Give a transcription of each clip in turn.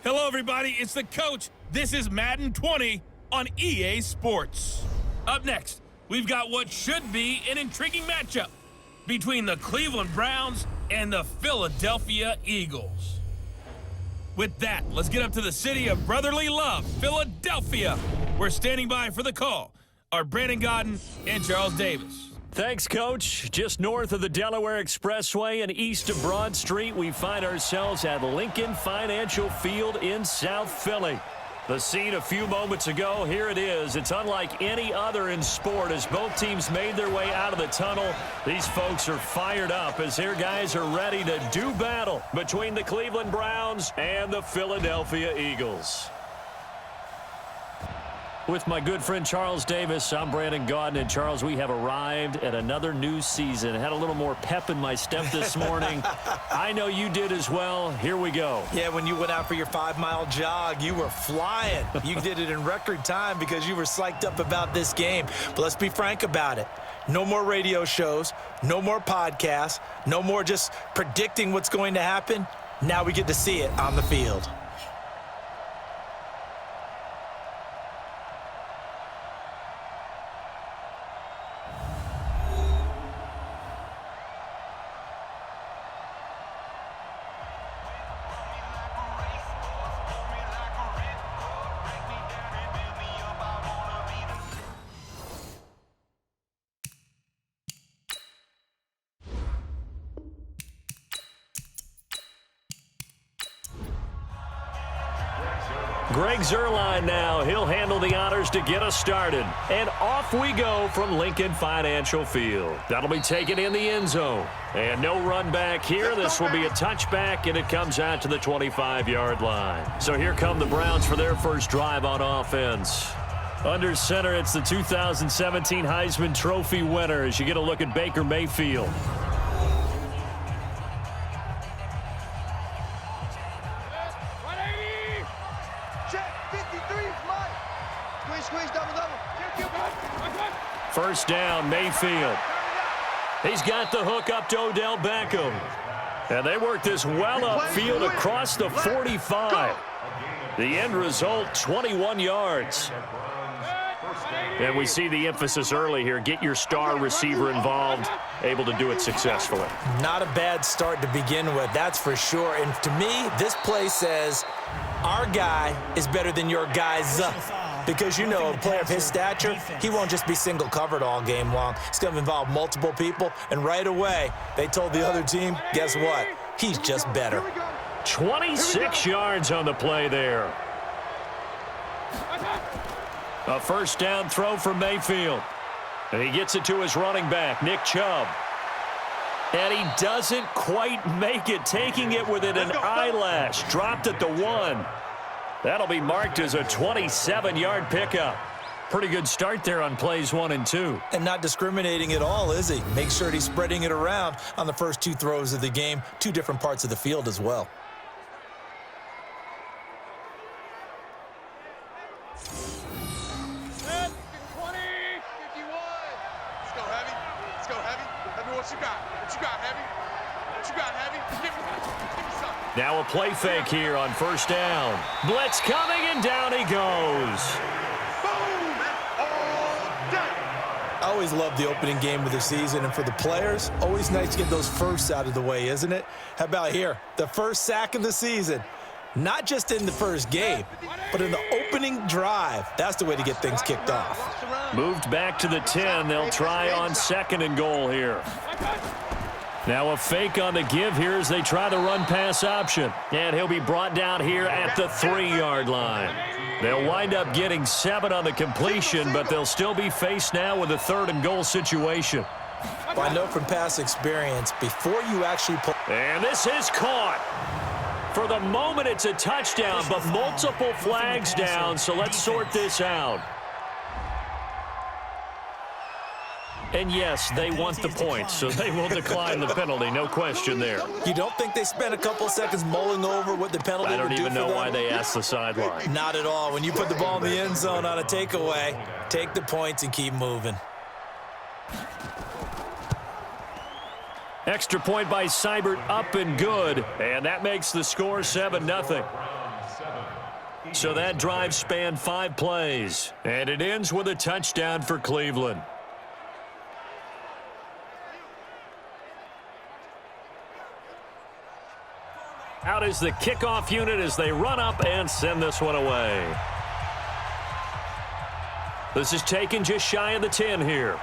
Hello, everybody. It's the coach. This is Madden 20 on EA Sports. Up next, we've got what should be an intriguing matchup between the Cleveland Browns and the Philadelphia Eagles. With that, let's get up to the city of brotherly love, Philadelphia. We're standing by for the call are Brandon Gaudin and Charles Davis. Thanks, Coach. Just north of the Delaware Expressway and east of Broad Street, we find ourselves at Lincoln Financial Field in South Philly. The scene a few moments ago, here it is. It's unlike any other in sport as both teams made their way out of the tunnel. These folks are fired up as their guys are ready to do battle between the Cleveland Browns and the Philadelphia Eagles. With my good friend Charles Davis, I'm Brandon Gaudin. And Charles, we have arrived at another new season. I had a little more pep in my step this morning. I know you did as well. Here we go. Yeah, when you went out for your 5-mile jog, you were flying. You did it in record time because you were psyched up about this game. But let's be frank about it. No more radio shows, no more podcasts, no more just predicting what's going to happen. Now we get to see it on the field. Greg Zuerlein now. He'll handle the honors to get us started. And off we go from Lincoln Financial Field. That'll be taken in the end zone. And no run back here. This will be a touchback, and it comes out to the 25-yard line. So here come the Browns for their first drive on offense. Under center, it's the 2017 Heisman Trophy winner as you get a look at Baker Mayfield. First down, Mayfield. He's got the hook up to Odell Beckham. And they work this well upfield across the 45. The end result, 21 yards. And we see the emphasis early here. Get your star receiver involved, able to do it successfully. Not a bad start to begin with, that's for sure. And to me, this play says our guy is better than your guy's. Because, you know, a player of his stature, he won't just be single covered all game long. It's going to involve multiple people. And right away, they told the other team, guess what? He's just better. 26 yards on the play there. A first down throw from Mayfield. And he gets it to his running back, Nick Chubb. And he doesn't quite make it, taking it within an eyelash. Dropped at the 1. That'll be marked as a 27-yard pickup. Pretty good start there on plays 1 and 2. And not discriminating at all, is he? Make sure he's spreading it around on the first 2 throws of the game. 2 different parts of the field as well. Now a play fake here on first down. Blitz coming, and down he goes. I always love the opening game of the season, and for the players, always nice to get those firsts out of the way, isn't it? How about here? The first sack of the season. Not just in the first game, but in the opening drive. That's the way to get things kicked off. Moved back to the 10. They'll try on 2nd and goal here. Now a fake on the give here as they try the run-pass option. And he'll be brought down here at the 3-yard line. They'll wind up getting 7 on the completion, but they'll still be faced now with a 3rd and goal situation. Well, I know from past experience, before you actually pull... And this is caught. For the moment, it's a touchdown, but multiple flags down, so let's sort this out. And yes, they want the points, so they will decline the penalty, no question there. You don't think they spent a couple seconds mulling over what the penalty would do for them? I don't even know why they asked the sideline. Not at all. When you put the ball in the end zone on a takeaway, take the points and keep moving. Extra point by Seibert, up and good, and that makes the score 7-0. So that drive spanned 5 plays, and it ends with a touchdown for Cleveland. Out is the kickoff unit as they run up and send this one away. This is taken just shy of the 10 here.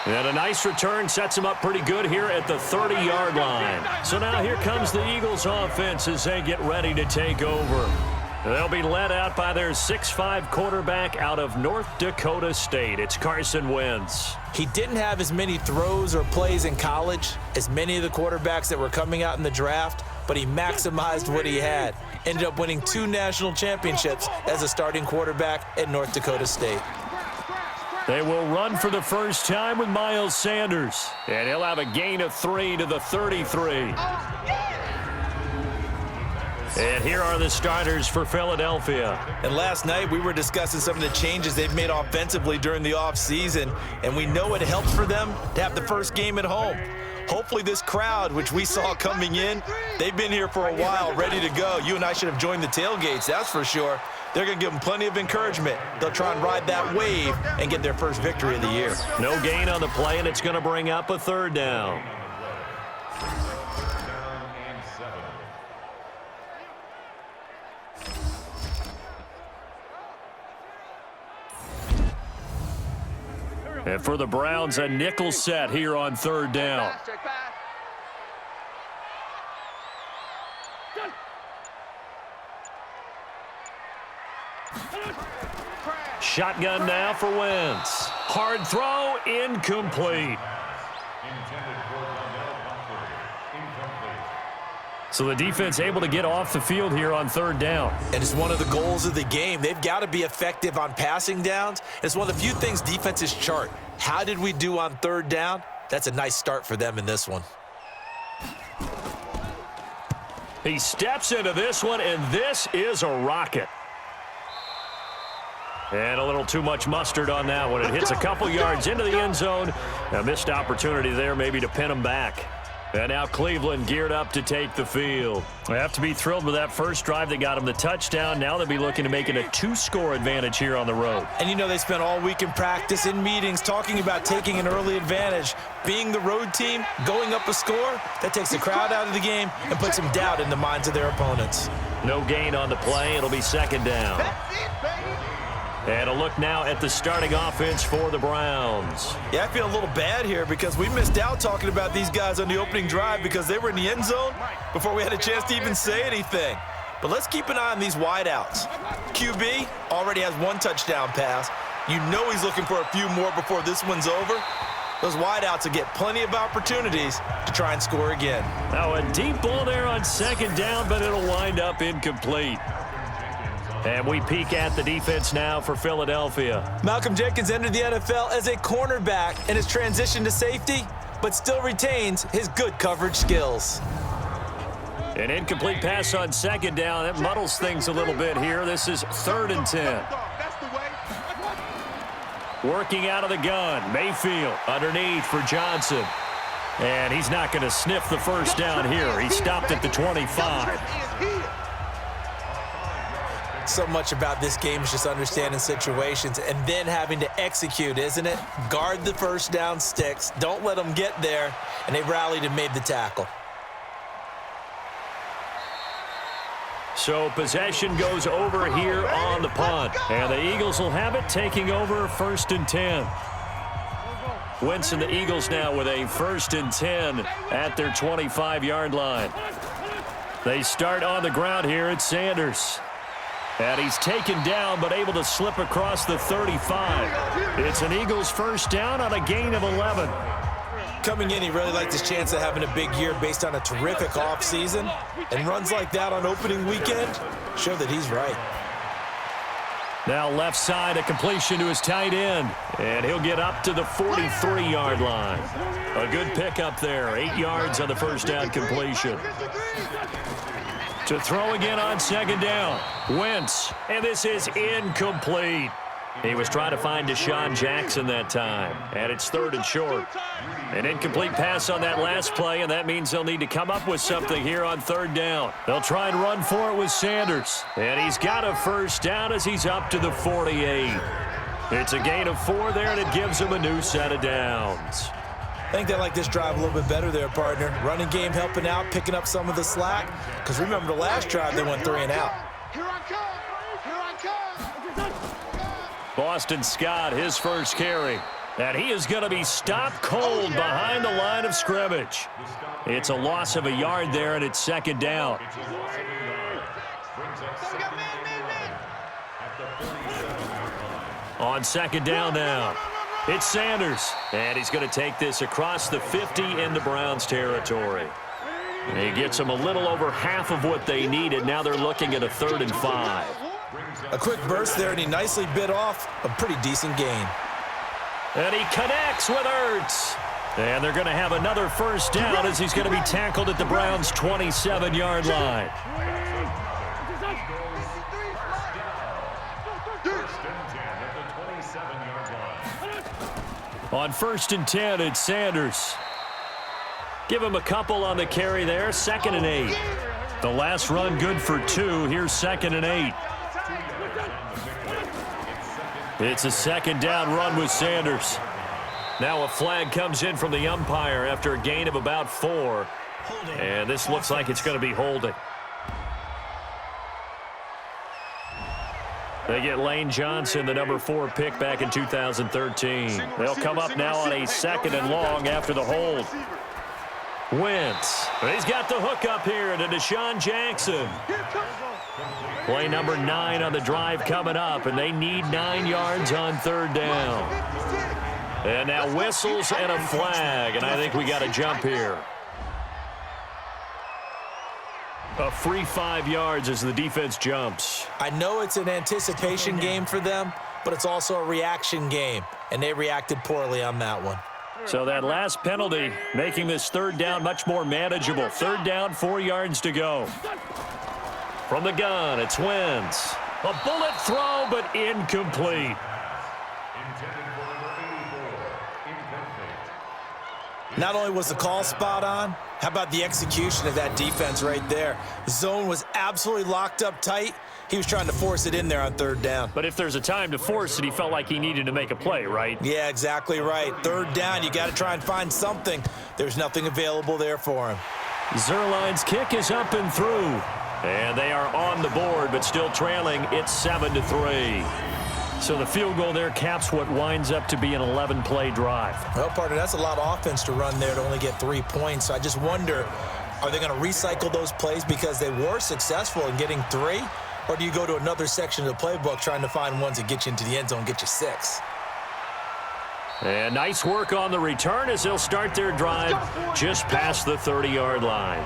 And a nice return sets him up pretty good here at the 30-yard line. So now here comes the Eagles offense as they get ready to take over. They'll be led out by their 6'5" quarterback out of North Dakota State. It's Carson Wentz. He didn't have as many throws or plays in college as many of the quarterbacks that were coming out in the draft, but he maximized what he had. Ended up winning 2 national championships as a starting quarterback at North Dakota State. They will run for the first time with Miles Sanders, and he'll have a gain of 3 to the 33. And here are the starters for Philadelphia. And last night we were discussing some of the changes they've made offensively during the offseason, and we know it helps for them to have the first game at home. Hopefully this crowd, which we saw coming in, they've been here for a while, ready to go. You and I should have joined the tailgates, that's for sure. They're going to give them plenty of encouragement. They'll try and ride that wave and get their first victory of the year. No gain on the play, and it's going to bring up a 3rd down. And for the Browns, a nickel set here on 3rd down. Shotgun now for Wentz. Hard throw, incomplete. So the defense able to get off the field here on 3rd down. And it's one of the goals of the game. They've got to be effective on passing downs. It's one of the few things defenses chart. How did we do on 3rd down? That's a nice start for them in this one. He steps into this one, and this is a rocket. And a little too much mustard on that one. It hits a couple yards into the end zone. A missed opportunity there maybe to pin him back. And now Cleveland geared up to take the field. They have to be thrilled with that first drive that got them the touchdown. Now they'll be looking to make it a 2-score advantage here on the road. And you know they spent all week in practice, in meetings, talking about taking an early advantage. Being the road team, going up a score, that takes the crowd out of the game and puts some doubt in the minds of their opponents. No gain on the play. It'll be 2nd down. And a look now at the starting offense for the Browns. Yeah, I feel a little bad here because we missed out talking about these guys on the opening drive because they were in the end zone before we had a chance to even say anything. But let's keep an eye on these wideouts. QB already has 1 touchdown pass. You know he's looking for a few more before this one's over. Those wideouts will get plenty of opportunities to try and score again. Now a deep ball there on 2nd down, but it'll wind up incomplete. And we peek at the defense now for Philadelphia. Malcolm Jenkins entered the NFL as a cornerback and has transitioned to safety, but still retains his good coverage skills. An incomplete pass on 2nd down. That muddles things a little bit here. This is 3rd and 10. Working out of the gun. Mayfield underneath for Johnson. And he's not going to sniff the first down here. He stopped at the 25. So much about this game is just understanding situations and then having to execute, isn't it? Guard the first down sticks. Don't let them get there. And they rallied and made the tackle. So possession goes over here on the punt. And the Eagles will have it, taking over 1st and 10. Wentz and the Eagles now with a 1st and 10 at their 25-yard line. They start on the ground here at Sanders. And he's taken down, but able to slip across the 35. It's an Eagles first down on a gain of 11. Coming in, he really liked his chance of having a big year based on a terrific offseason. And runs like that on opening weekend show that he's right. Now left side, a completion to his tight end. And he'll get up to the 43-yard line. A good pickup there, 8 yards on the first down completion. To throw again on 2nd down. Wentz, and this is incomplete. He was trying to find Deshaun Jackson that time, and it's 3rd and short. An incomplete pass on that last play, and that means they'll need to come up with something here on third down. They'll try and run for it with Sanders. And he's got a first down as he's up to the 48. It's a gain of 4 there, and it gives him a new set of downs. I think they like this drive a little bit better there, partner. Running game helping out, picking up some of the slack. Because remember the last drive, they went 3 and out. Here I come! Here I come! Boston Scott, his first carry. And he is going to be stopped cold behind the line of scrimmage. It's a loss of a yard there, and it's second down. On second down now, it's Sanders. And he's going to take this across the 50 into Browns territory. And he gets them a little over half of what they needed. Now they're looking at a 3rd and 5. A quick burst there, and he nicely bit off a pretty decent gain. And he connects with Ertz. And they're going to have another first down as he's going to be tackled at the Browns' 27-yard line. On 1st and 10, it's Sanders. Give him a couple on the carry there. 2nd and 8. The last run good for 2. Here's 2nd and 8. It's a second down run with Sanders. Now a flag comes in from the umpire after a gain of about 4. And this looks like it's going to be holding. They get Lane Johnson, the number 4 pick back in 2013. They'll come up now on a 2nd and long after the hold. Wentz. He's got the hook up here to Deshaun Jackson. Play number 9 on the drive coming up, and they need 9 yards on 3rd down. And now whistles and a flag, and I think we got a jump here. A free 5 yards as the defense jumps. I know it's an anticipation game for them, but it's also a reaction game, and they reacted poorly on that one. So that last penalty making this 3rd down much more manageable. 3rd down, 4 yards to go. From the gun, it's Wentz. A bullet throw, but incomplete. Not only was the call spot on, how about the execution of that defense right there? The zone was absolutely locked up tight. He was trying to force it in there on 3rd down. But if there's a time to force it, he felt like he needed to make a play, right? Yeah, exactly right. 3rd down, you got to try and find something. There's nothing available there for him. Zuerlein's kick is up and through. And they are on the board, but still trailing. It's 7-3. So the field goal there caps what winds up to be an 11-play drive. Well, partner, that's a lot of offense to run there to only get 3 points. So I just wonder, are they going to recycle those plays because they were successful in getting 3? Or do you go to another section of the playbook trying to find ones that get you into the end zone, get you 6? And nice work on the return as they'll start their drive just past the 30-yard line.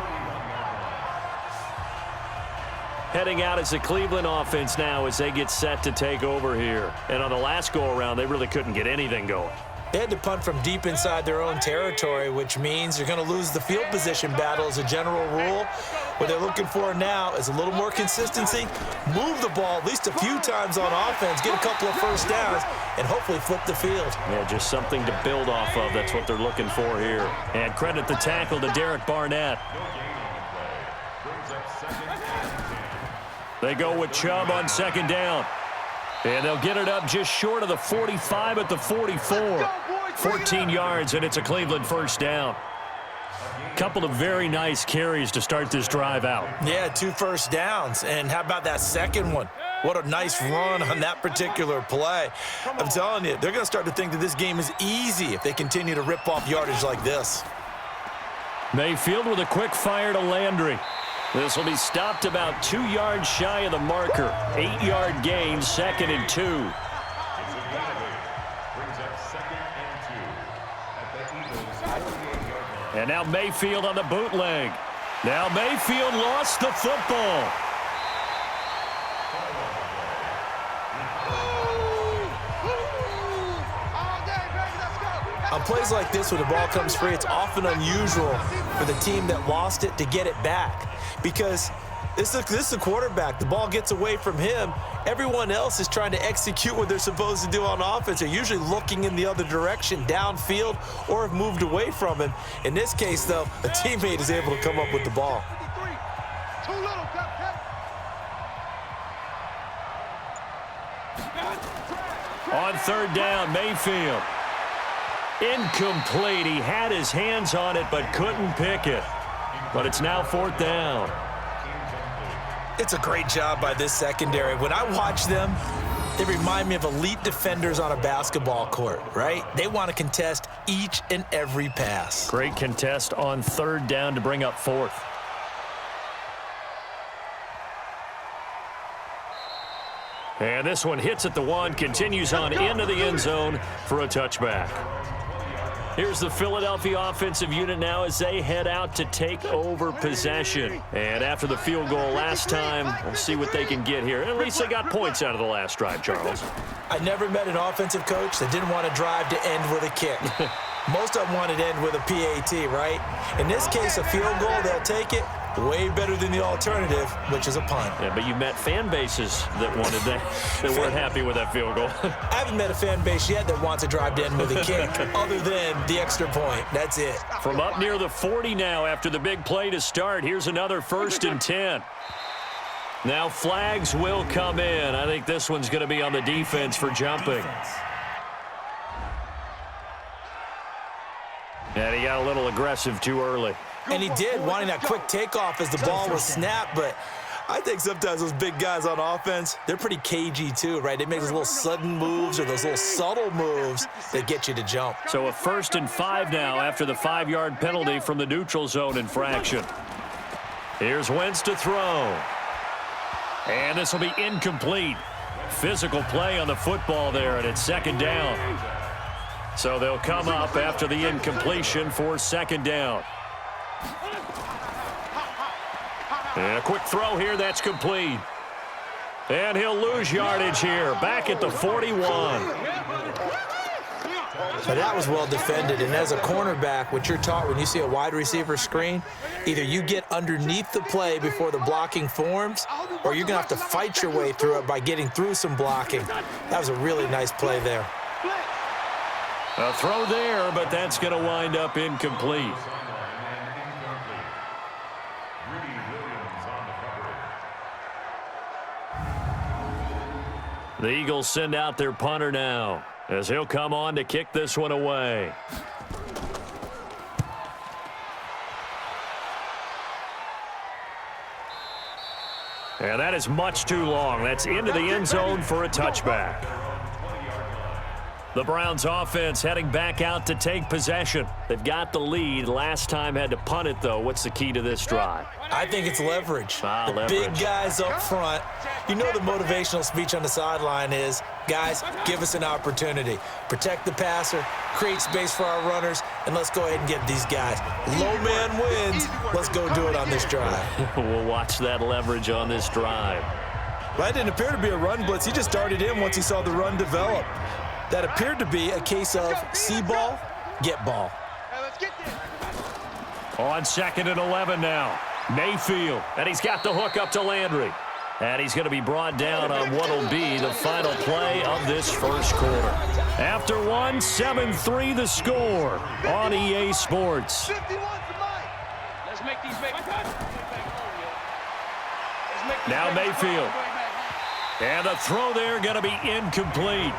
Heading out as the Cleveland offense now as they get set to take over here. And on the last go-around, they really couldn't get anything going. They had to punt from deep inside their own territory, which means you're going to lose the field position battle as a general rule. What they're looking for now is a little more consistency, move the ball at least a few times on offense, get a couple of first downs, and hopefully flip the field. Yeah, just something to build off of. That's what they're looking for here. And credit the tackle to Derek Barnett. They go with Chubb on 2nd down. And they'll get it up just short of the 45 at the 44. 14 yards, and it's a Cleveland first down. Couple of very nice carries to start this drive out. Yeah, 2 first downs. And how about that second one? What a nice run on that particular play. I'm telling you, they're going to start to think that this game is easy if they continue to rip off yardage like this. Mayfield with a quick fire to Landry. This will be stopped about 2 yards shy of the marker. 8-yard gain, 2nd and 2. And now Mayfield on the bootleg. Now Mayfield lost the football. On plays like this, when the ball comes free, it's often unusual for the team that lost it to get it back. Because This is the quarterback. The ball gets away from him. Everyone else is trying to execute what they're supposed to do on offense. They're usually looking in the other direction, downfield, or have moved away from him. In this case, though, a teammate is able to come up with the ball. Too little, On third down, Mayfield. Incomplete. He had his hands on it but couldn't pick it. But it's now fourth down. It's a great job by this secondary. When I watch them, they remind me of elite defenders on a basketball court, right? They want to contest each and every pass. Great contest on third down to bring up fourth. And this one hits at the one, continues on into the end zone for a touchback. Here's the Philadelphia offensive unit now as they head out to take over possession. And after the field goal last time, we'll see what they can get here. At least they got points out of the last drive, Charles. I never met an offensive coach that didn't want to drive to end with a kick. Most of them wanted to end with a PAT, right? In this case, a field goal, they'll take it. Way better than the alternative, which is a punt. Yeah, but you met fan bases that wanted that, that weren't happy with that field goal. I haven't met a fan base yet that wants to drive to end with a kick other than the extra point. That's it. From up near the 40 now after the big play to start, here's another 1st and 10. Now flags will come in. I think this one's going to be on the defense for jumping. And he got a little aggressive too early. And he did, wanting that quick takeoff as the ball was snapped. But I think sometimes those big guys on offense, they're pretty cagey too, right? They make those little sudden moves or those little subtle moves that get you to jump. So a 1st and 5 now after the 5-yard penalty from the neutral zone infraction. Here's Wentz to throw. And this will be incomplete. Physical play on the football there, and it's 2nd down. So they'll come up after the incompletion for 2nd down. And a quick throw here, that's complete. And he'll lose yardage here, back at the 41. So that was well defended, and as a cornerback, what you're taught when you see a wide receiver screen, either you get underneath the play before the blocking forms, or you're going to have to fight your way through it by getting through some blocking. That was a really nice play there. A throw there, but that's going to wind up incomplete. The Eagles send out their punter now as he'll come on to kick this one away. And that is much too long. That's into the end zone for a touchback. The Browns offense heading back out to take possession. They've got the lead. Last time had to punt it, though. What's the key to this drive? I think it's leverage. The Leverage. big guys up front. You know the motivational speech on the sideline is, guys, give us an opportunity. Protect the passer, create space for our runners, and let's go ahead and get these guys. Low man wins. Let's go do it on this drive. We'll watch that leverage on this drive. Well, that didn't appear to be a run blitz. He just darted in once he saw the run develop. That appeared to be a case of see ball, get ball. Hey, let's get there. On 2nd and 11 now. Mayfield, and he's got the hook up to Landry. And he's going to be brought down on what will be the final play of this first quarter. After one, 7-3 the score on EA Sports. 51 for Mike. Let's make these big. Now Mayfield. And the throw there going to be incomplete.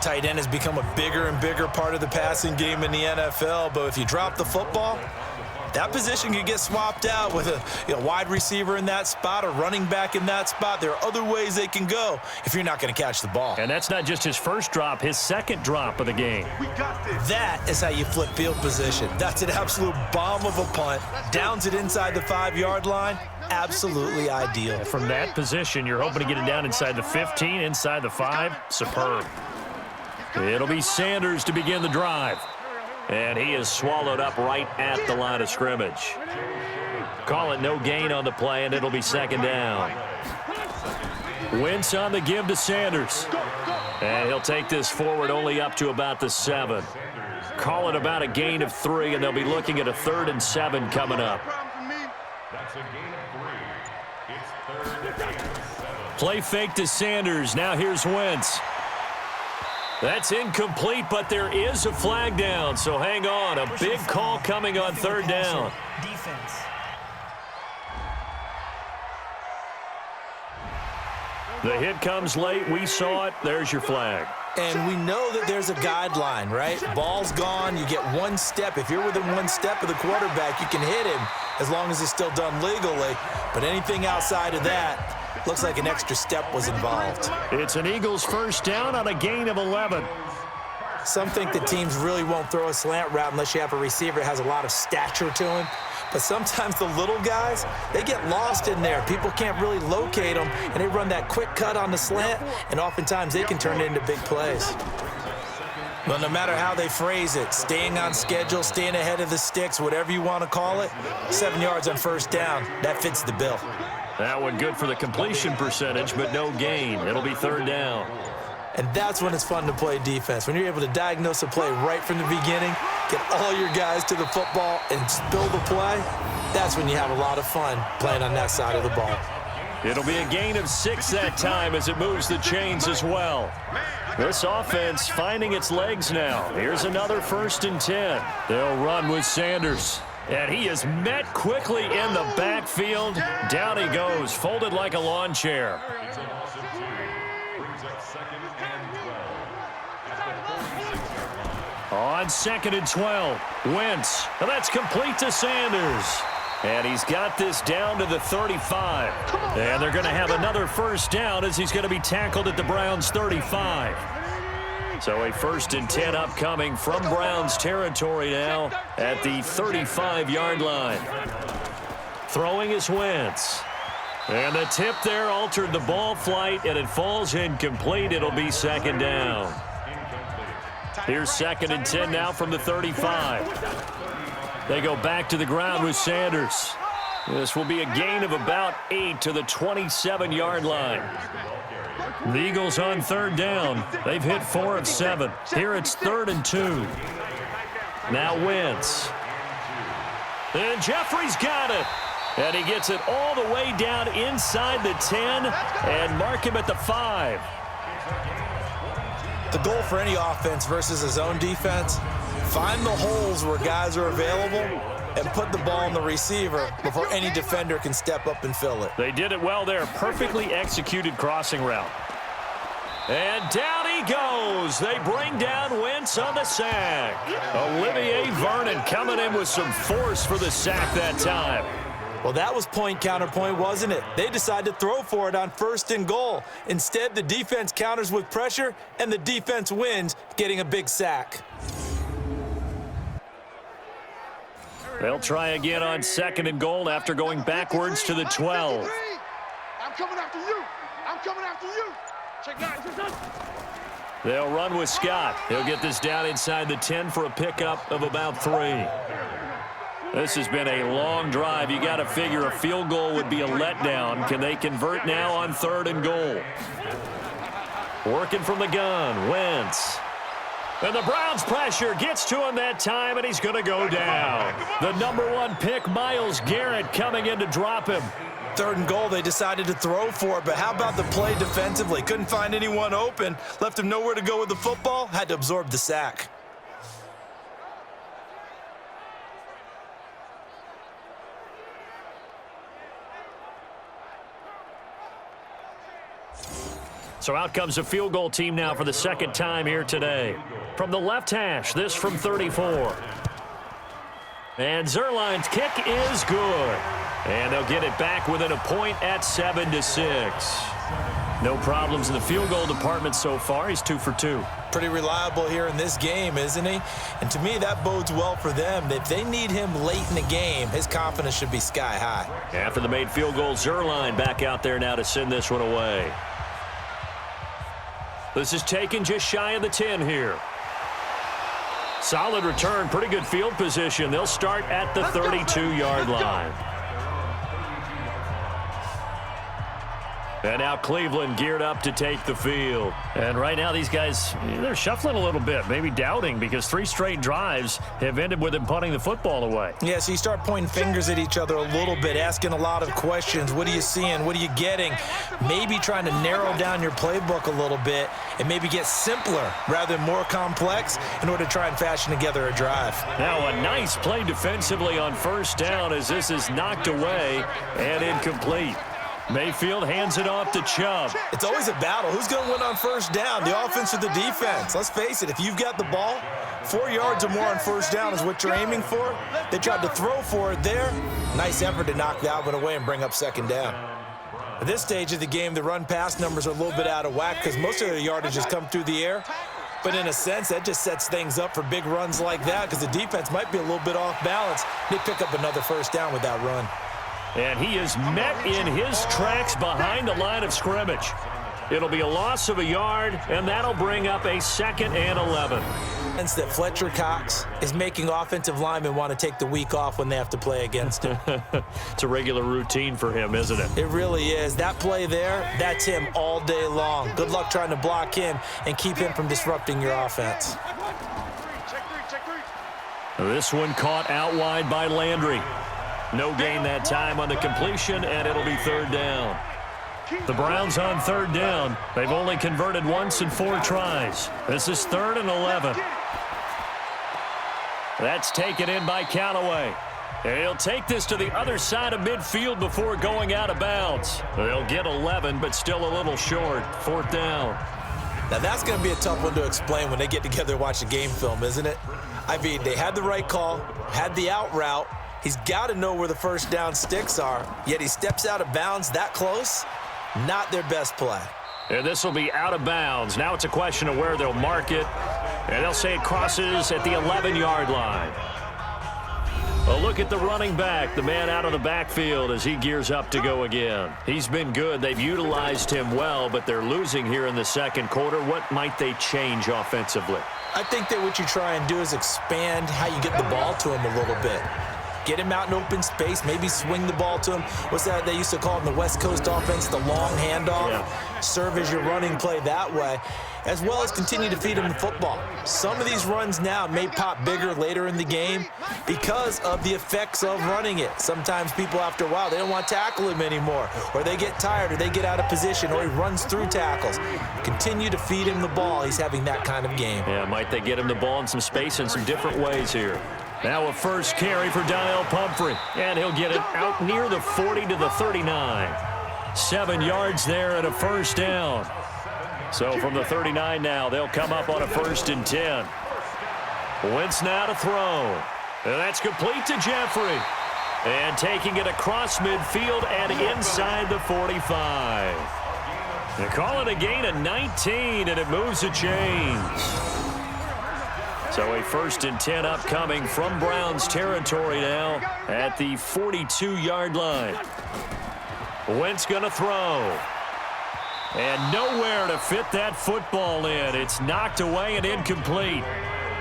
Tight end has become a bigger and bigger part of the passing game in the NFL, but if you drop the football, that position could get swapped out with a wide receiver in that spot, a running back in that spot. There are other ways they can go if you're not going to catch the ball. And that's not just his first drop, his second drop of the game. We got this. That is how you flip field position. That's an absolute bomb of a punt. Downs it inside the 5-yard line. Absolutely ideal. From that position, you're hoping to get it down inside the 15, inside the 5. Superb. It'll be Sanders to begin the drive. And he is swallowed up right at the line of scrimmage. Call it no gain on the play, and it'll be 2nd down. Wentz on the give to Sanders. And he'll take this forward only up to about the 7. call it about a gain of 3, and they'll be looking at a 3rd and 7 coming up. That's a gain of 3. It's 3rd and 7. Play fake to Sanders. Now here's Wentz. That's incomplete, but there is a flag down, so hang on. A big call coming on 3rd down. Defense. The hit comes late. We saw it. There's your flag. And we know that there's a guideline, right? Ball's gone. You get 1 step. If you're within 1 step of the quarterback, you can hit him as long as it's still done legally. But anything outside of that, looks like an extra step was involved. It's an Eagles 1st down on a gain of 11. Some think that teams really won't throw a slant route unless you have a receiver that has a lot of stature to him. But sometimes the little guys, they get lost in there. People can't really locate them, and they run that quick cut on the slant, and oftentimes they can turn it into big plays. But no matter how they phrase it, staying on schedule, staying ahead of the sticks, whatever you want to call it, 7 yards on 1st down, that fits the bill. That one good for the completion percentage, but no gain. It'll be 3rd down. And that's when it's fun to play defense. When you're able to diagnose a play right from the beginning, get all your guys to the football, and spill the play, that's when you have a lot of fun playing on that side of the ball. It'll be a gain of 6 that time as it moves the chains as well. This offense finding its legs now. Here's another 1st and 10. They'll run with Sanders. And he is met quickly in the backfield. Down he goes, folded like a lawn chair. On 2nd and 12, Wentz. And that's complete to Sanders. And he's got this down to the 35. And they're going to have another 1st down as he's going to be tackled at the Browns' 35. So a 1st and 10 upcoming from Browns territory now at the 35-yard line. Throwing is Wentz. And the tip there altered the ball flight, and it falls incomplete. It'll be 2nd down. Here's 2nd and 10 now from the 35. They go back to the ground with Sanders. This will be a gain of about 8 to the 27-yard line. The Eagles on 3rd down. They've hit 4 of 7. Here it's 3rd and 2. Now Wentz. And Jeffrey's got it. And he gets it all the way down inside the 10 and mark him at the 5. The goal for any offense versus his own defense, find the holes where guys are available and put the ball on the receiver before any defender can step up and fill it. They did it well there. Perfectly executed crossing route. And down he goes. They bring down Wentz on the sack. Olivier Vernon coming in with some force for the sack that time. Well, that was point counterpoint, wasn't it? They decided to throw for it on 1st and goal. Instead, the defense counters with pressure, and the defense wins, getting a big sack. They'll try again on 2nd and goal after going backwards to the 12. I'm coming after you. I'm coming after you. Check 9. They'll run with Scott. He'll get this down inside the 10 for a pickup of about 3. This has been a long drive. You got to figure a field goal would be a letdown. Can they convert now on 3rd and goal? Working from the gun, Wentz. And the Browns pressure gets to him that time, and he's going to go down. The number 1 pick, Myles Garrett, coming in to drop him. 3rd and goal, they decided to throw for it, but how about the play defensively? Couldn't find anyone open, left him nowhere to go with the football, had to absorb the sack. So out comes a field goal team now for the 2nd time here today. From the left hash, this from 34. And Zuerlein's kick is good. And they'll get it back within a point at 7-6. No problems in the field goal department so far. He's 2 for 2. Pretty reliable here in this game, isn't he? And to me, that bodes well for them. If they need him late in the game, his confidence should be sky high. After the made field goal, Zuerlein back out there now to send this one away. This is taken just shy of the 10 here. Solid return, pretty good field position. They'll start at the 32-yard line. And now Cleveland geared up to take the field. And right now these guys, they're shuffling a little bit, maybe doubting, because 3 straight drives have ended with them punting the football away. Yeah, so you start pointing fingers at each other a little bit, asking a lot of questions. What are you seeing? What are you getting? Maybe trying to narrow down your playbook a little bit and maybe get simpler rather than more complex in order to try and fashion together a drive. Now a nice play defensively on first down as this is knocked away and incomplete. Mayfield hands it off to Chubb. It's always a battle. Who's going to win on first down, the offense or the defense? Let's face it, if you've got the ball, 4 yards or more on first down is what you're aiming for. They tried to throw for it there. Nice effort to knock that one away and bring up second down. At this stage of the game, the run-pass numbers are a little bit out of whack because most of the yardage has come through the air. But in a sense, that just sets things up for big runs like that because the defense might be a little bit off balance. They pick up another first down with that run. And he is met in his tracks behind the line of scrimmage. It'll be a loss of a yard, and that'll bring up a 2nd and 11. That Fletcher Cox is making offensive linemen want to take the week off when they have to play against him. It's a regular routine for him, isn't it? It really is. That play there, that's him all day long. Good luck trying to block him and keep him from disrupting your offense. This one caught out wide by Landry. No gain that time on the completion, and it'll be 3rd down. The Browns on 3rd down. They've only converted once in 4 tries. This is 3rd and 11. That's taken in by Callaway. And he'll take this to the other side of midfield before going out of bounds. They'll get 11, but still a little short. 4th down. Now that's going to be a tough one to explain when they get together and watch the game film, isn't it? I mean, they had the right call, had the out route. He's got to know where the first down sticks are, yet he steps out of bounds that close. Not their best play. And this will be out of bounds. Now it's a question of where they'll mark it. And they'll say it crosses at the 11-yard line. A look at the running back, the man out of the backfield as he gears up to go again. He's been good. They've utilized him well, but they're losing here in the 2nd quarter. What might they change offensively? I think that what you try and do is expand how you get the ball to him a little bit. Get him out in open space, maybe swing the ball to him. What's that they used to call in the West Coast offense, the long handoff? Yeah. Serve as your running play that way, as well as continue to feed him the football. Some of these runs now may pop bigger later in the game because of the effects of running it. Sometimes people, after a while, they don't want to tackle him anymore, or they get tired, or they get out of position, or he runs through tackles. Continue to feed him the ball. He's having that kind of game. Yeah, might they get him the ball in some space in some different ways here. Now a first carry for Donnell Pumphrey, and he'll get it out near the 40 to the 39. 7 yards there and a first down. So from the 39 now, they'll come up on a 1st and 10. Wentz now to throw. And that's complete to Jeffrey. And taking it across midfield and inside the 45. They call it a gain of 19, and it moves the chains. So a 1st and 10 upcoming from Browns territory now at the 42-yard line. Wentz going to throw. And nowhere to fit that football in. It's knocked away and incomplete.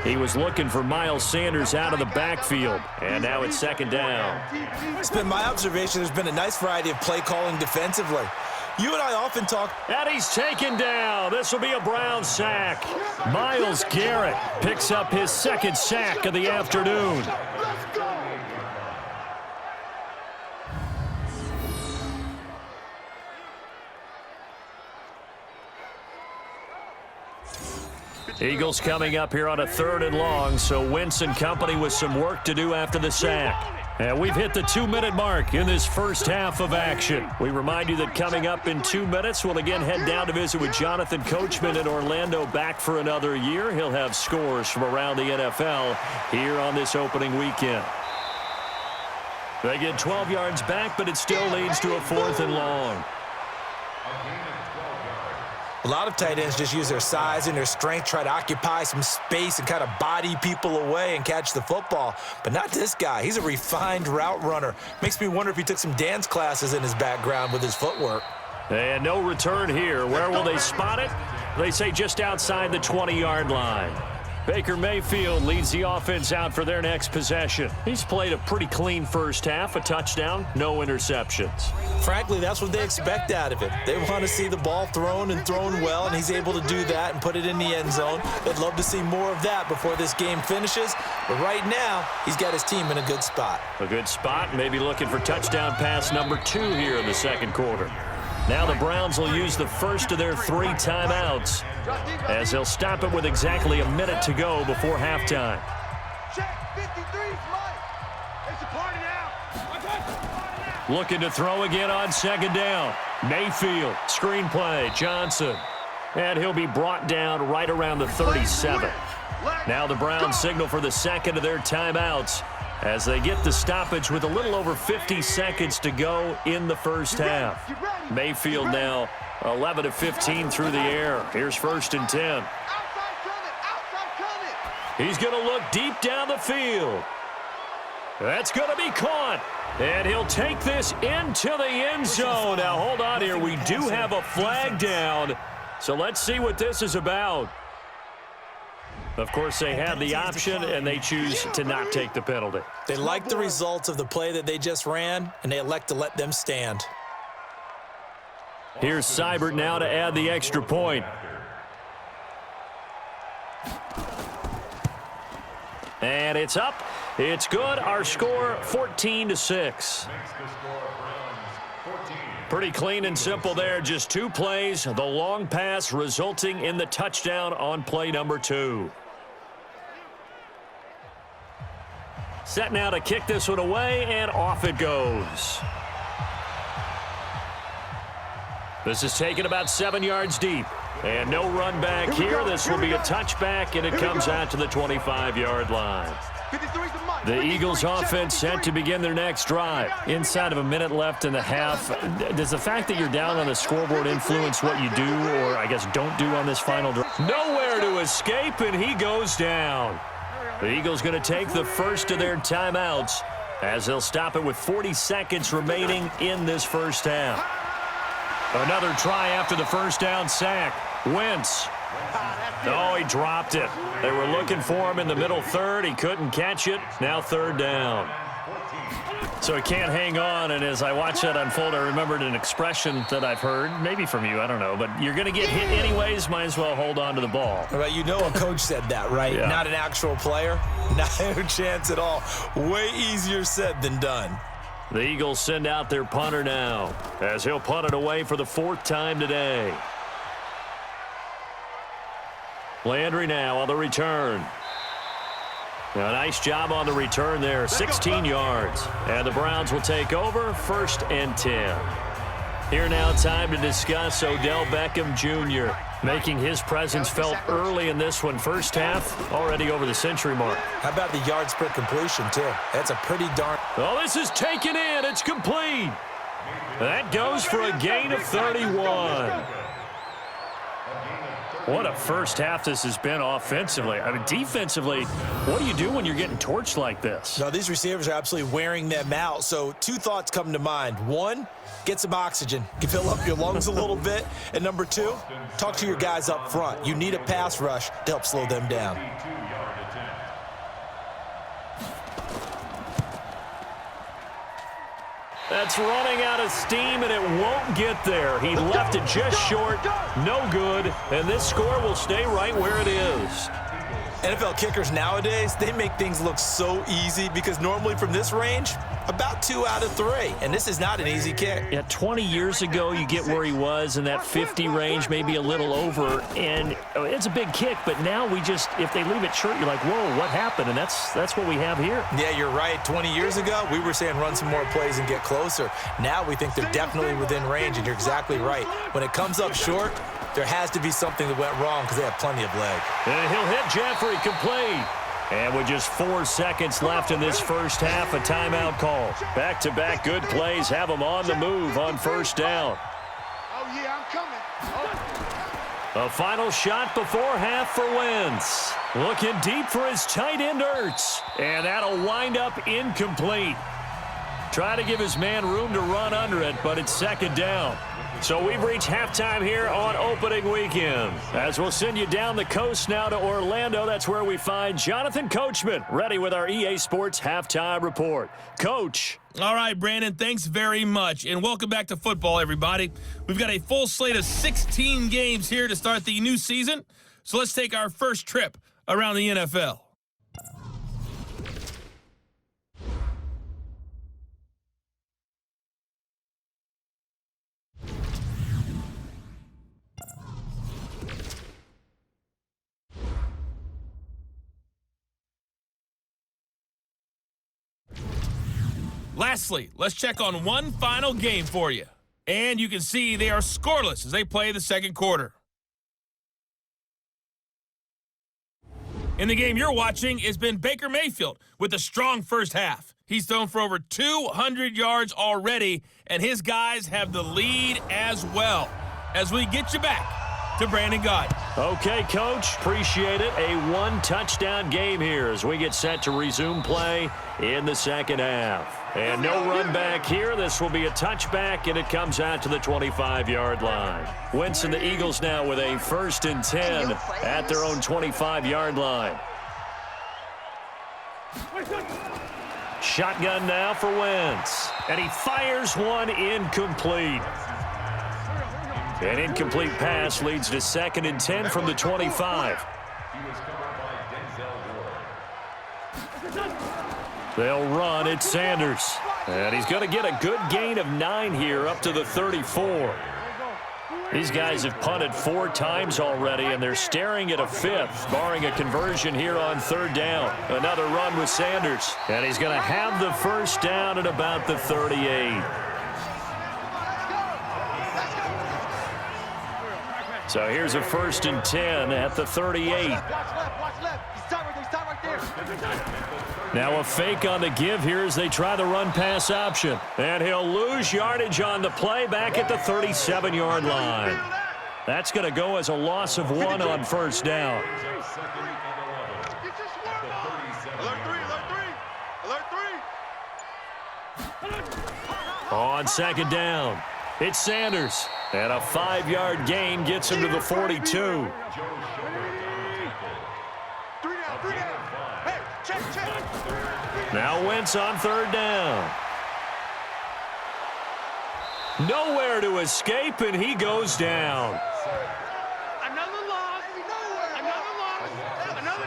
He was looking for Miles Sanders out of the backfield. And now it's 2nd down. It's been my observation there's been a nice variety of play calling defensively. You and I often talk. And he's taken down. This will be a Brown sack. Myles Garrett picks up his 2nd sack of the afternoon. Eagles coming up here on a 3rd and long, so Wentz and company with some work to do after the sack. And we've hit the 2-minute mark in this first half of action. We remind you that coming up in 2 minutes, we'll again head down to visit with Jonathan Coachman in Orlando, back for another year. He'll have scores from around the NFL here on this opening weekend. They get 12 yards back, but it still leads to a 4th and long. A lot of tight ends just use their size and their strength, try to occupy some space and kind of body people away and catch the football. But not this guy. He's a refined route runner. Makes me wonder if he took some dance classes in his background with his footwork. And no return here. Where will they spot it? They say just outside the 20-yard line. Baker Mayfield leads the offense out for their next possession. He's played a pretty clean first half, a touchdown, no interceptions. Frankly, that's what they expect out of it. They want to see the ball thrown and thrown well, and he's able to do that and put it in the end zone. They'd love to see more of that before this game finishes. But right now, he's got his team in a good spot. A good spot, maybe looking for touchdown pass number 2 here in the second quarter. Now the Browns will use the first of their 3 timeouts as they'll stop it with exactly a minute to go before halftime. Check 53's Mike. It's a party now. Looking to throw again on second down. Mayfield, screenplay, Johnson. And he'll be brought down right around the 37. Now the Browns signal for the second of their timeouts as they get the stoppage with a little over 50 seconds to go in the first half. Mayfield now 11 of 15 through the air. Here's 1st and 10. Outside coming. He's going to look deep down the field. That's going to be caught. And he'll take this into the end zone. Now, hold on here. We do have a flag down. So let's see what this is about. Of course, they have the option, and they choose to not take the penalty. They like the results of the play that they just ran, and they elect to let them stand. Here's Seibert now to add the extra point. And it's up. It's good. Our score, 14-6. Pretty clean and simple there. Just 2 plays. The long pass resulting in the touchdown on play number 2. Set now to kick this one away, and off it goes. This is taken about 7 yards deep. And no run back here. This will be a touchback, and it comes out to the 25-yard line. The Eagles offense set to begin their next drive. Inside of a minute left in the half, does the fact that you're down on the scoreboard influence what you do, or I guess don't do on this final drive? Nowhere to escape, and he goes down. The Eagles going to take the first of their timeouts as they'll stop it with 40 seconds remaining in this first half. Another try after the first down sack. Wentz. Oh, he dropped it. They were looking for him in the middle third. He couldn't catch it. Now 3rd down. So he can't hang on, and as I watch that unfold, I remembered an expression that I've heard, maybe from you, I don't know, but you're going to get hit anyways, might as well hold on to the ball. Right, you know a coach said that, right? Yeah. Not an actual player. No chance at all. Way easier said than done. The Eagles send out their punter now as he'll punt it away for the 4th time today. Landry now on the return. Now, nice job on the return there, 16 yards. And the Browns will take over, 1st and 10. Here now, time to discuss Odell Beckham Jr. making his presence felt early in this one. First half, already over the century mark. How about the yards per completion, too? That's a pretty darn... Oh, this is taken in. It's complete. That goes for a gain of 31. What a first half this has been offensively. I mean, defensively, what do you do when you're getting torched like this? No, these receivers are absolutely wearing them out. So 2 thoughts come to mind. 1, get some oxygen. You can fill up your lungs a little bit. And number 2, talk to your guys up front. You need a pass rush to help slow them down. That's running out of steam, and it won't get there. He left it just short, no good, and this score will stay right where it is. NFL kickers nowadays, they make things look so easy because normally from this range, about 2 out of 3, and this is not an easy kick. Yeah, 20 years ago, you get where he was in that 50 range, maybe a little over, and it's a big kick, but now we just, if they leave it short, you're like, whoa, what happened? And that's what we have here. Yeah, you're right. 20 years ago, we were saying run some more plays and get closer. Now we think they're definitely within range, and you're exactly right. When it comes up short, there has to be something that went wrong because they have plenty of leg. And he'll hit Jeffrey, complete. And with just 4 seconds left in this first half, a timeout call. Back-to-back good plays have them on the move on first down. Oh, yeah, I'm coming. A final shot before half for Wentz. Looking deep for his tight end, Ertz. And that'll wind up incomplete. Try to give his man room to run under it, but it's second down. So we've reached halftime here on opening weekend. As we'll send you down the coast now to Orlando, that's where we find Jonathan Coachman ready with our EA Sports halftime report. Coach. All right, Brandon, thanks very much. And welcome back to football, everybody. We've got a full slate of 16 games here to start the new season. So let's take our first trip around the NFL. Lastly, let's check on one final game for you. And you can see they are scoreless as they play the second quarter. In the game you're watching has been Baker Mayfield with a strong first half. He's thrown for over 200 yards already, and his guys have the lead as well. As we get you back to Brandon Gaudin. Okay, Coach. Appreciate it. A one-touchdown game here as we get set to resume play in the second half. And no run back here. This will be a touchback, and it comes out to the 25-yard line. Wentz and the Eagles now with a 1st and 10 at their own 25-yard line. Shotgun now for Wentz. And he fires one incomplete. An incomplete pass leads to 2nd and 10 from the 25. They'll run it, Sanders. And he's going to get a good gain of 9 here up to the 34. These guys have punted 4 times already, and they're staring at a 5th, barring a conversion here on 3rd down. Another run with Sanders. And he's going to have the first down at about the 38. So here's a 1st and 10 at the 38. Now a fake on the give here as they try the run-pass option. And he'll lose yardage on the play back at the 37-yard line. That's going to go as a loss of 1 on 1st down. On 2nd down, it's Sanders. And a 5-yard gain gets him to the 42. Now Wentz on 3rd down. Nowhere to escape, and he goes down.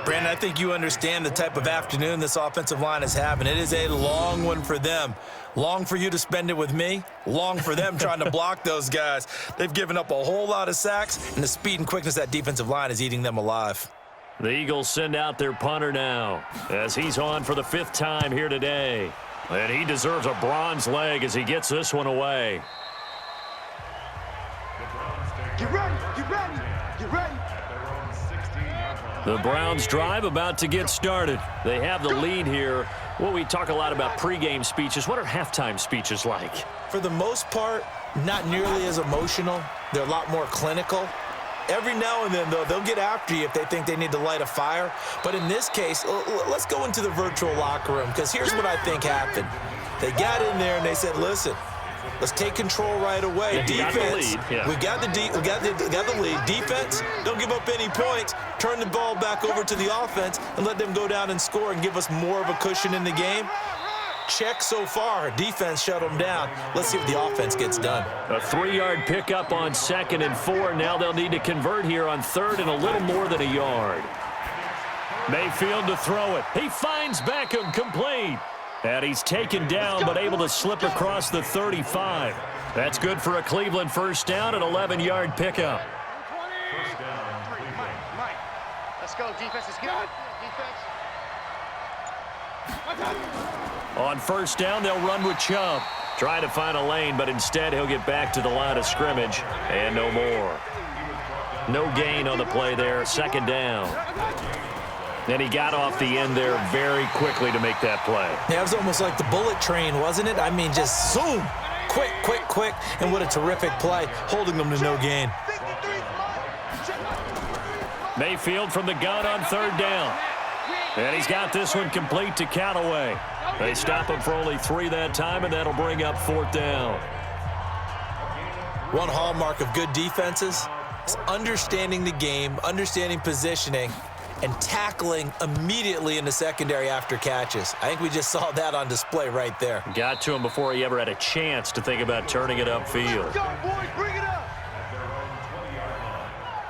Brandon, I think you understand the type of afternoon this offensive line is having. It is a long one for them. Long for you to spend it with me. Long for them trying to block those guys. They've given up a whole lot of sacks, and the speed and quickness of that defensive line is eating them alive. The Eagles send out their punter now as he's on for the 5th time here today. And he deserves a bronze leg as he gets this one away. Get ready, get ready, get ready. The Browns drive about to get started. They have the lead here. Well, we talk a lot about pregame speeches. What are halftime speeches like? For the most part, not nearly as emotional. They're a lot more clinical. Every now and then, though, they'll get after you if they think they need to light a fire. But in this case, let's go into the virtual locker room, because here's what I think happened. They got in there and they said, listen, let's take control right away. Defense, we got the lead. Defense, don't give up any points. Turn the ball back over to the offense and let them go down and score and give us more of a cushion in the game. Check so far. Defense shut them down. Let's see if the offense gets done. A 3-yard pickup on 2nd and 4. Now they'll need to convert here on 3rd and a little more than a yard. Mayfield to throw it. He finds Beckham complete. And he's taken down but able to slip across the 35. That's good for a Cleveland first down, an 11-yard pickup. Let's go. Defense is good. Defense. On 1st down, they'll run with Chubb. Try to find a lane, but instead he'll get back to the line of scrimmage. And no more. No gain on the play there. 2nd down. And he got off the end there very quickly to make that play. Yeah, it was almost like the bullet train, wasn't it? I mean, just zoom. Quick, quick, quick. And what a terrific play, holding them to no gain. Mayfield from the gun on 3rd down. And he's got this one complete to Callaway. They stop him for only 3 that time, and that'll bring up 4th down. One hallmark of good defenses is understanding the game, understanding positioning, and tackling immediately in the secondary after catches. I think we just saw that on display right there. Got to him before he ever had a chance to think about turning it upfield. Let's go, boys. Bring it up.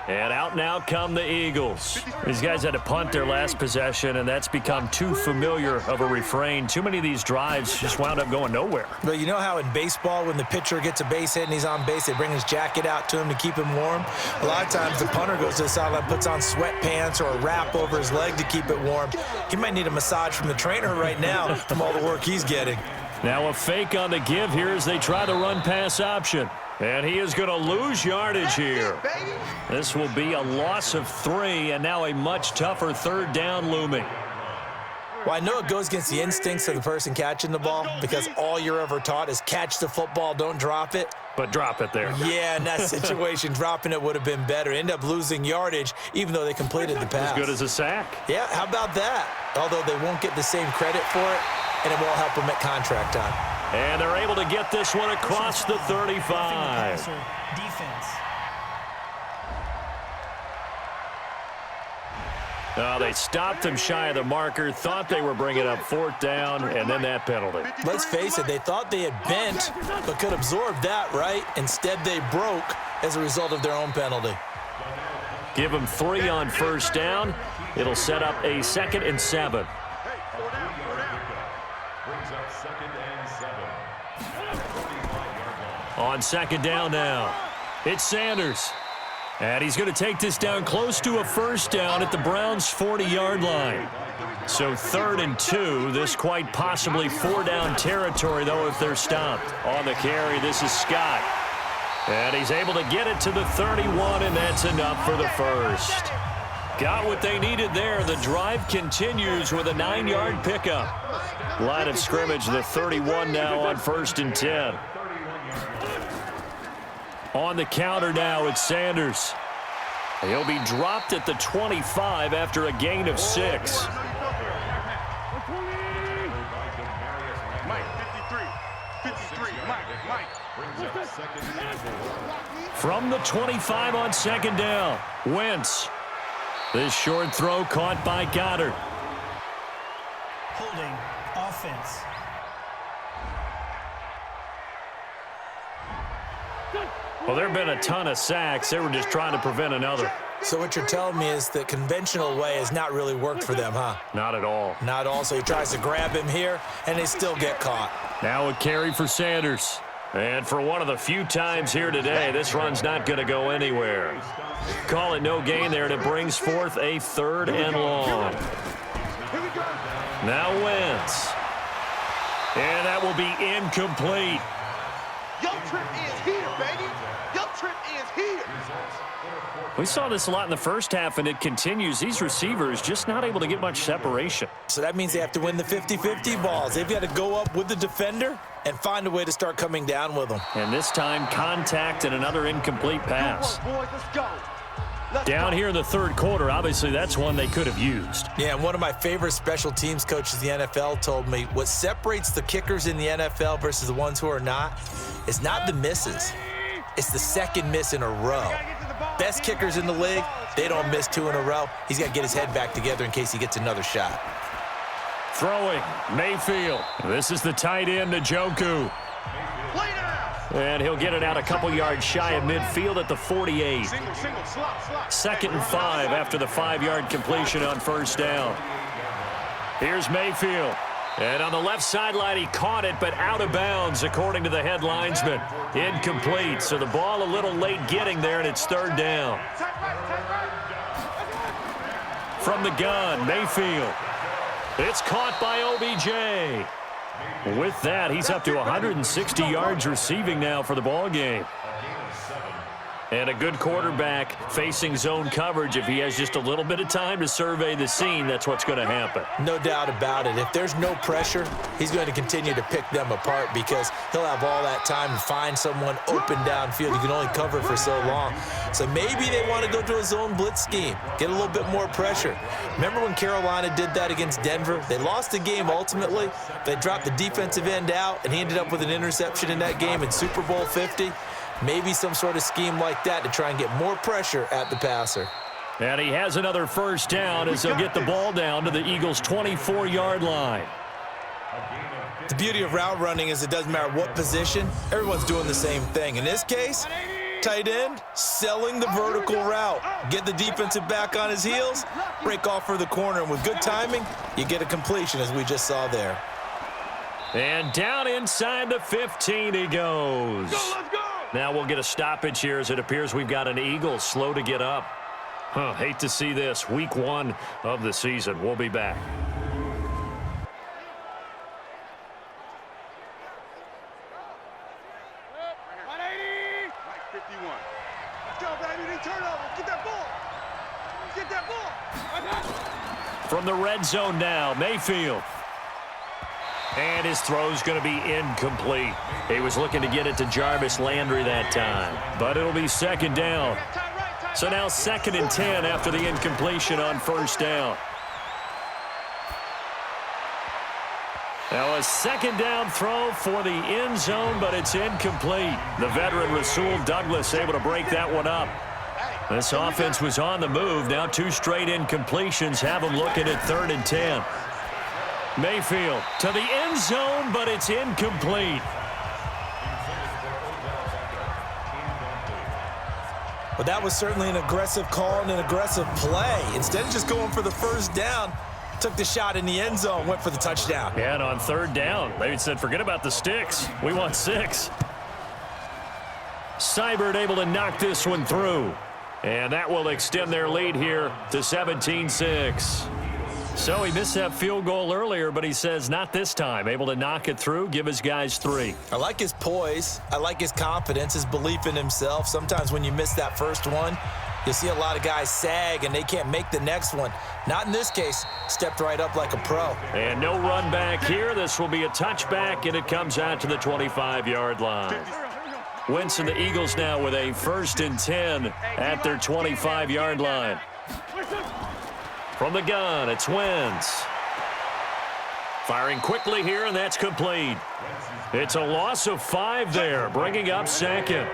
And out now come the Eagles. These guys had to punt their last possession, and that's become too familiar of a refrain. Too many of these drives just wound up going nowhere. But you know how in baseball, when the pitcher gets a base hit and he's on base, they bring his jacket out to him to keep him warm? A lot of times the punter goes to the sideline, puts on sweatpants or a wrap over his leg to keep it warm. He might need a massage from the trainer right now from all the work he's getting. Now a fake on the give here as they try the run-pass option. And he is going to lose yardage here. This will be a loss of 3, and now a much tougher 3rd down looming. Well, I know it goes against the instincts of the person catching the ball because all you're ever taught is catch the football, don't drop it. But drop it there. Yeah, in that situation, dropping it would have been better. End up losing yardage, even though they completed the pass. As good as a sack. Yeah, how about that? Although they won't get the same credit for it, and it won't help them at contract time. And they're able to get this one across the 35. Defense. They stopped him shy of the marker, thought they were bringing up 4th down, and then that penalty. Let's face it, they thought they had bent, but could absorb that, right? Instead, they broke as a result of their own penalty. Give them 3 on 1st down. It'll set up a 2nd and 7. On 2nd down now, it's Sanders. And he's going to take this down close to a 1st down at the Browns' 40-yard line. So 3rd and 2, this quite possibly 4-down territory, though, if they're stopped. On the carry, this is Scott. And he's able to get it to the 31, and that's enough for the first. Got what they needed there. The drive continues with a 9-yard pickup. Line of scrimmage, the 31 now on 1st and 10. On the counter now, it's Sanders. He'll be dropped at the 25 after a gain of 6. From the 25 on 2nd down, Wentz. This short throw caught by Goddard. Holding offense. Well, there have been a ton of sacks. They were just trying to prevent another. So what you're telling me is the conventional way has not really worked for them, huh? Not at all. Not all. So he tries to grab him here, and they still get caught. Now a carry for Sanders. And for one of the few times here today, this run's not going to go anywhere. Call it no gain there, and it brings forth a 3rd and long. Now Wentz. And that will be incomplete. Your trip is here, baby. Your trip is here. We saw this a lot in the first half, and it continues. These receivers just not able to get much separation. So that means they have to win the 50-50 balls. They've got to go up with the defender and find a way to start coming down with them. And this time, contact and another incomplete pass. Come on, boys, let's go. Down here in the 3rd quarter, obviously that's one they could have used. Yeah, and one of my favorite special teams coaches in the NFL told me what separates the kickers in the NFL versus the ones who are not is not the misses. It's the second miss in a row. Best kickers in the league, they don't miss 2 in a row. He's got to get his head back together in case he gets another shot. Throwing, Mayfield. This is the tight end, Njoku. And he'll get it out a couple yards shy of midfield at the 48. 2nd and 5 after the 5-yard completion on 1st down. Here's Mayfield. And on the left sideline, he caught it, but out of bounds, according to the head linesman. Incomplete, so the ball a little late getting there, and it's 3rd down. From the gun, Mayfield. It's caught by OBJ. With that, he's up to 160 yards receiving now for the ball game. And a good quarterback facing zone coverage, if he has just a little bit of time to survey the scene, that's what's going to happen. No doubt about it. If there's no pressure, he's going to continue to pick them apart because he'll have all that time to find someone open downfield. You can only cover for so long. So maybe they want to go to a zone blitz scheme, get a little bit more pressure. Remember when Carolina did that against Denver? They lost the game ultimately. They dropped the defensive end out, and he ended up with an interception in that game in Super Bowl 50. Maybe some sort of scheme like that to try and get more pressure at the passer. And he has another first down as they'll get the ball down to the Eagles' 24-yard line. The beauty of route running is it doesn't matter what position, everyone's doing the same thing. In this case, tight end, selling the vertical route. Get the defensive back on his heels, break off for the corner, and with good timing, you get a completion as we just saw there. And down inside the 15 he goes. Now we'll get a stoppage here as it appears we've got an Eagle slow to get up. Hate to see this. Week 1 of the season. We'll be back. From the red zone now, Mayfield. And his throw's going to be incomplete. He was looking to get it to Jarvis Landry that time. But it'll be second down. So now 2nd and 10 after the incompletion on first down. Now a second down throw for the end zone, but it's incomplete. The veteran Rasul Douglas able to break that one up. This offense was on the move. Now 2 straight incompletions have them looking at 3rd and 10. Mayfield to the end zone, but it's incomplete. Well, that was certainly an aggressive call and an aggressive play. Instead of just going for the first down, took the shot in the end zone, went for the touchdown. Yeah, and on 3rd down, they said, forget about the sticks. We want 6. Seibert able to knock this one through. And that will extend their lead here to 17-6. So he missed that field goal earlier, but he says not this time. Able to knock it through, give his guys 3. I like his poise. I like his confidence, his belief in himself. Sometimes when you miss that first one, you see a lot of guys sag and they can't make the next one. Not in this case. Stepped right up like a pro. And no run back here. This will be a touchback, and it comes out to the 25-yard line. Wentz and the Eagles now with a 1st and 10 at their 25-yard line. From the gun, it's Wentz. Firing quickly here, and that's complete. It's a loss of 5 there, bringing up 2nd.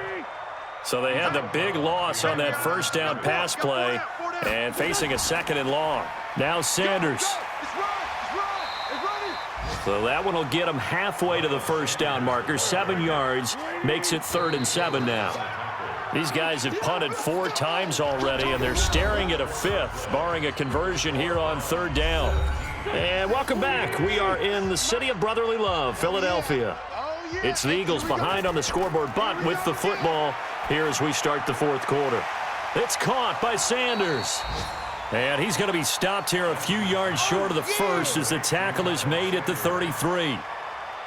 So they had the big loss on that first down pass play and facing a 2nd and long. Now Sanders. So that one will get them halfway to the first down marker. 7 yards, makes it 3rd and 7 now. These guys have punted 4 times already, and they're staring at a 5th, barring a conversion here on 3rd down. And welcome back. We are in the city of brotherly love, Philadelphia. It's the Eagles behind on the scoreboard, but with the football here as we start the 4th quarter. It's caught by Sanders. And he's going to be stopped here a few yards short of the first as the tackle is made at the 33.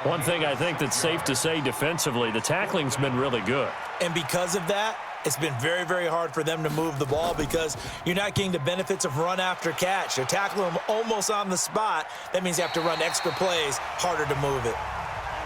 One thing I think that's safe to say defensively, the tackling's been really good. And because of that, it's been very, very hard for them to move the ball because you're not getting the benefits of run after catch. They're tackling them almost on the spot. That means you have to run extra plays, harder to move it.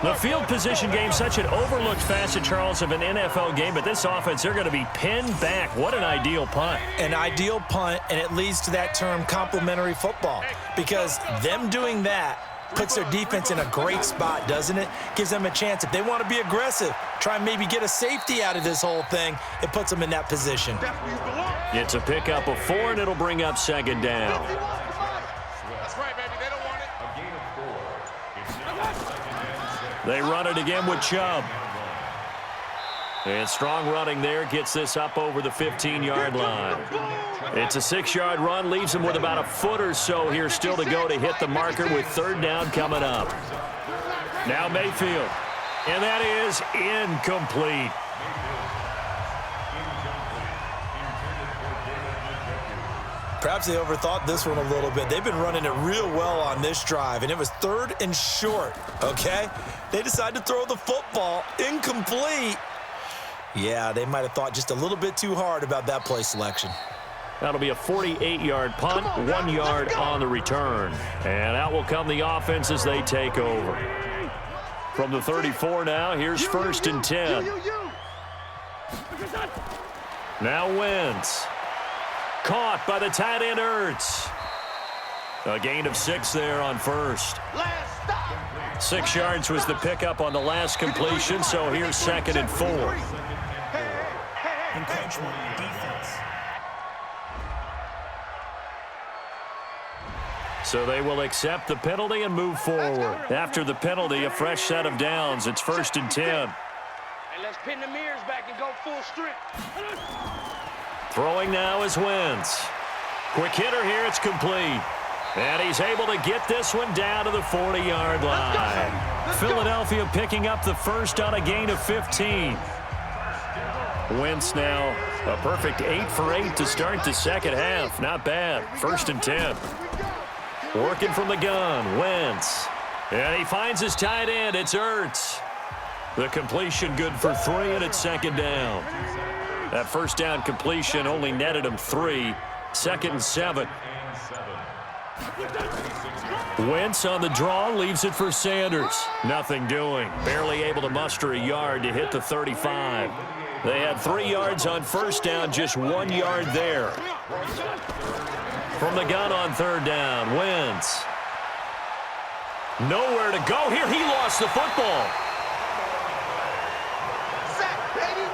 The field position game, such an overlooked facet, Charles, of an NFL game, but this offense, they're going to be pinned back. What an ideal punt. An ideal punt, and it leads to that term complementary football because them doing that puts their defense in a great spot, doesn't it? Gives them a chance. If they want to be aggressive, try and maybe get a safety out of this whole thing, it puts them in that position. It's a pickup of 4, and it'll bring up 2nd down. That's right, baby. They don't want it. They run it again with Chubb. And strong running there gets this up over the 15-yard line. It's a 6-yard run, leaves him with about a foot or so here still to go to hit the marker with 3rd down coming up. Now Mayfield, and that is incomplete. Perhaps they overthought this one a little bit. They've been running it real well on this drive, and it was 3rd and short, okay? They decided to throw the football incomplete. Yeah, they might have thought just a little bit too hard about that play selection. That'll be a 48-yard punt, 1 yard on the return. And out will come the offense as they take over. From the 34 now, here's 1st and 10. Now Wentz. Caught by the tight end Ertz. A gain of 6 there on first. 6 yards was the pickup on the last completion, so here's 2nd and 4. Encroachment, defense. So they will accept the penalty and move forward. After the penalty, a fresh set of downs. It's 1st and 10. And let's pin the mirrors back and go full strength. Throwing now is Wentz. Quick hitter here, it's complete. And he's able to get this one down to the 40-yard line. Philadelphia picking up the first on a gain of 15. Wentz now a perfect 8 for 8 to start the second half. Not bad. 1st and 10. Working from the gun, Wentz. And he finds his tight end. It's Ertz. The completion good for 3, and it's 2nd down. That first down completion only netted him 3. 2nd and 7. Wentz on the draw, leaves it for Sanders. Nothing doing. Barely able to muster a yard to hit the 35. They had 3 yards on first down, just 1 yard there. From the gun on 3rd down, Wentz. Nowhere to go here. He lost the football. Sack, baby!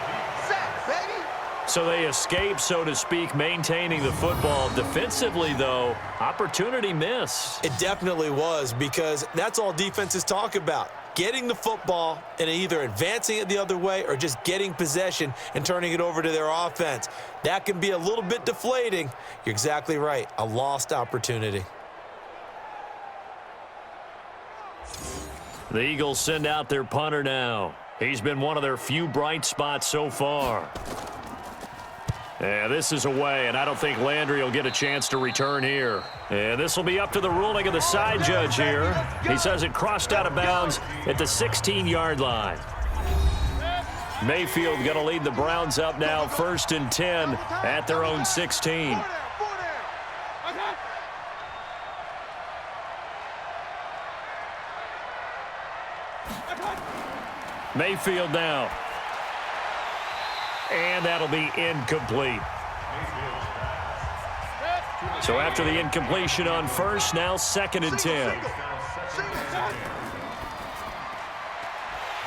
Sack, baby! So they escape, so to speak, maintaining the football. Defensively, though, opportunity missed. It definitely was, because that's all defenses talk about. Getting the football and either advancing it the other way or just getting possession and turning it over to their offense. That can be a little bit deflating. You're exactly right. A lost opportunity. The Eagles send out their punter now. He's been one of their few bright spots so far. And this is away, and I don't think Landry will get a chance to return here. And this will be up to the ruling of the side judge here. He says it crossed out of bounds at the 16-yard line. Mayfield going to lead the Browns up now, 1st and 10 at their own 16. Mayfield now. And that'll be incomplete. So after the incompletion on first, now 2nd and 10.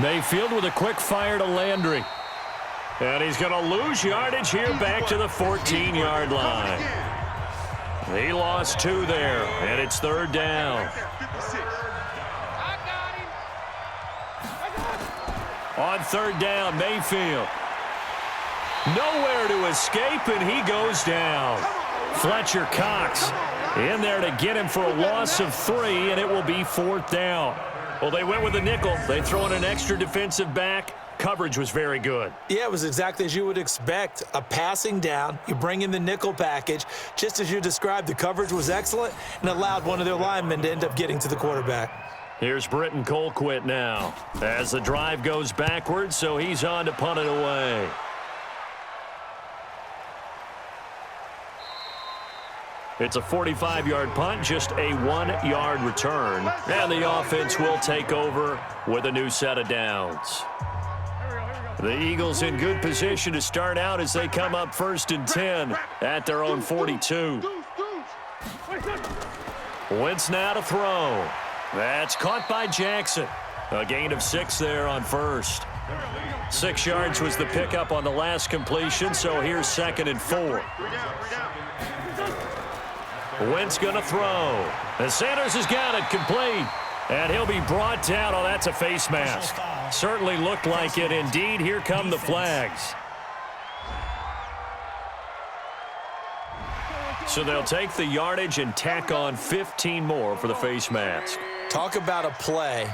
Mayfield with a quick fire to Landry. And he's going to lose yardage here back to the 14-yard line. He lost 2 there, and it's 3rd down. On 3rd down, Mayfield. Nowhere to escape, and he goes down. Fletcher Cox in there to get him for a loss of 3, and it will be 4th down. Well, they went with a nickel. They throw in an extra defensive back. Coverage was very good. Yeah, it was exactly as you would expect. A passing down, you bring in the nickel package. Just as you described, the coverage was excellent and allowed one of their linemen to end up getting to the quarterback. Here's Britton Colquitt now as the drive goes backwards, so he's on to punt it away. It's a 45-yard punt, just a 1-yard return. And the offense will take over with a new set of downs. The Eagles in good position to start out as they come up 1st and 10 at their own 42. Wentz now to throw. That's caught by Jackson. A gain of 6 there on first. 6 yards was the pickup on the last completion, so here's 2nd and 4. Wentz going to throw. And Sanders has got it complete. And he'll be brought down. Oh, that's a face mask. Certainly looked like it. Indeed, here come the flags. So they'll take the yardage and tack on 15 more for the face mask. Talk about a play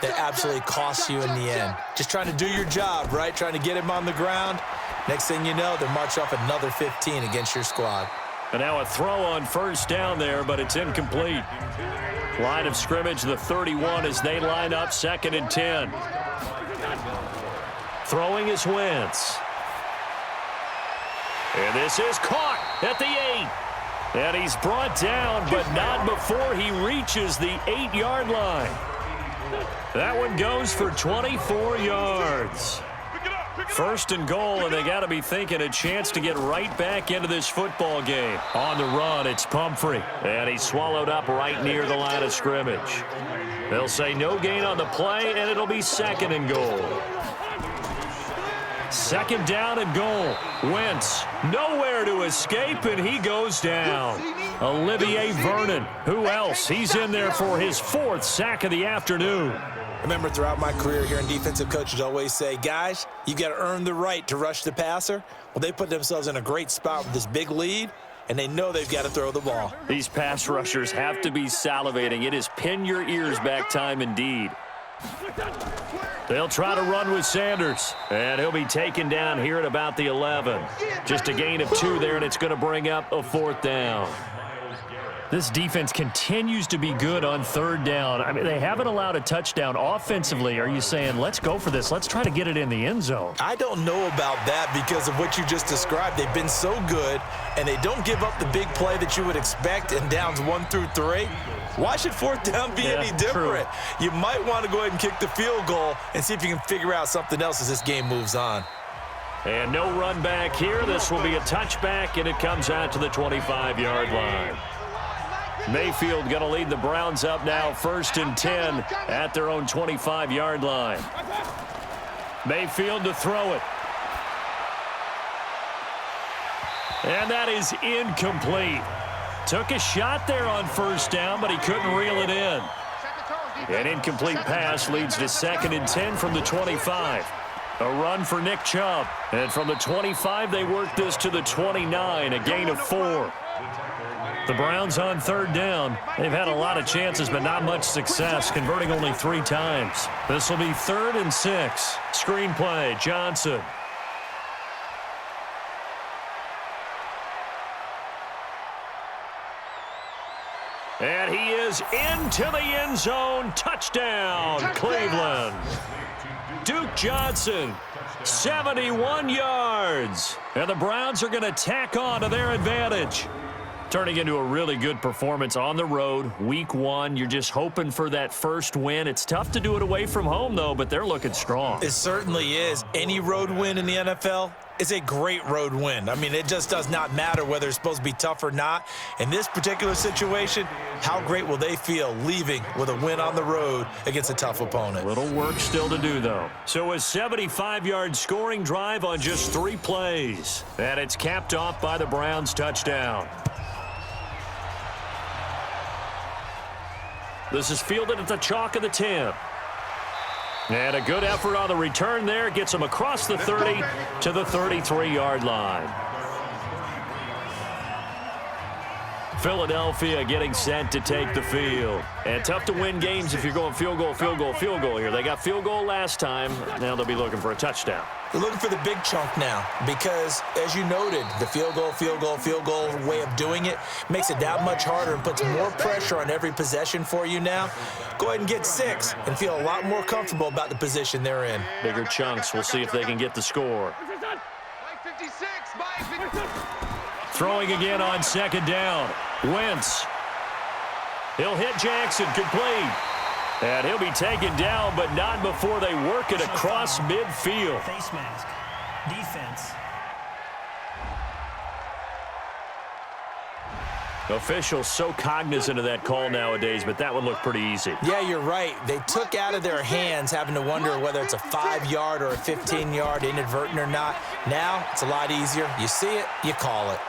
that absolutely costs you in the end. Just trying to do your job, right? Trying to get him on the ground. Next thing you know, they're marching off another 15 against your squad. And now a throw on first down there, but it's incomplete. Line of scrimmage, the 31 as they line up 2nd and 10. Throwing is Wentz. And this is caught at the 8. And he's brought down, but not before he reaches the 8-yard line. That one goes for 24 yards. First and goal, and they got to be thinking a chance to get right back into this football game. On the run, it's Pumphrey, and he's swallowed up right near the line of scrimmage. They'll say no gain on the play, and it'll be second and goal. Second down and goal. Wentz nowhere to escape, and he goes down. Olivier Vernon. Who else? He's in there for his 4th sack of the afternoon. I remember throughout my career hearing defensive coaches always say, guys, you got to earn the right to rush the passer. Well, they put themselves in a great spot with this big lead, and they know they've got to throw the ball. These pass rushers have to be salivating. It is pin your ears back time indeed. They'll try to run with Sanders, and he'll be taken down here at about the 11. Just a gain of 2 there, and it's going to bring up a 4th down. This defense continues to be good on 3rd down. I mean, they haven't allowed a touchdown offensively. Are you saying, let's go for this? Let's try to get it in the end zone. I don't know about that because of what you just described. They've been so good, and they don't give up the big play that you would expect in downs 1 through 3. Why should 4th down be any different? True. You might want to go ahead and kick the field goal and see if you can figure out something else as this game moves on. And no run back here. This will be a touchback, and it comes out to the 25-yard line. Mayfield going to lead the Browns up now, 1st and 10 at their own 25-yard line. Mayfield to throw it. And that is incomplete. Took a shot there on 1st down, but he couldn't reel it in. An incomplete pass leads to 2nd and 10 from the 25. A run for Nick Chubb. And from the 25, they work this to the 29, a gain of 4. The Browns on 3rd down. They've had a lot of chances, but not much success, converting only 3 times. This will be 3rd and 6. Screenplay, Johnson. And he is into the end zone. Touchdown, Cleveland. Duke Johnson, 71 yards. And the Browns are going to tack on to their advantage. Turning into a really good performance on the road, week 1. You're just hoping for that first win. It's tough to do it away from home, though, but they're looking strong. It certainly is. Any road win in the NFL is a great road win. I mean, it just does not matter whether it's supposed to be tough or not. In this particular situation, how great will they feel leaving with a win on the road against a tough opponent? Little work still to do, though. So a 75-yard scoring drive on just 3 plays. And it's capped off by the Browns' touchdown. This is fielded at the chalk of the 10. And a good effort on the return there. Gets him across the 30 to the 33-yard line. Philadelphia getting set to take the field. And tough to win games if you're going field goal, field goal, field goal here. They got field goal last time. Now they'll be looking for a touchdown. They're looking for the big chunk now because, as you noted, the field goal way of doing it makes it that much harder and puts more pressure on every possession for you now. Go ahead and get 6 and feel a lot more comfortable about the position they're in. Bigger chunks. We'll see if they can get the score. Throwing again on 2nd down. Wentz. He'll hit Jackson, complete. And he'll be taken down, but not before they work it across midfield. Face mask. Defense. Officials so cognizant of that call nowadays, but that would look pretty easy. Yeah, you're right. They took out of their hands having to wonder whether it's a 5-yard or a 15-yard inadvertent or not. Now it's a lot easier. You see it, you call it.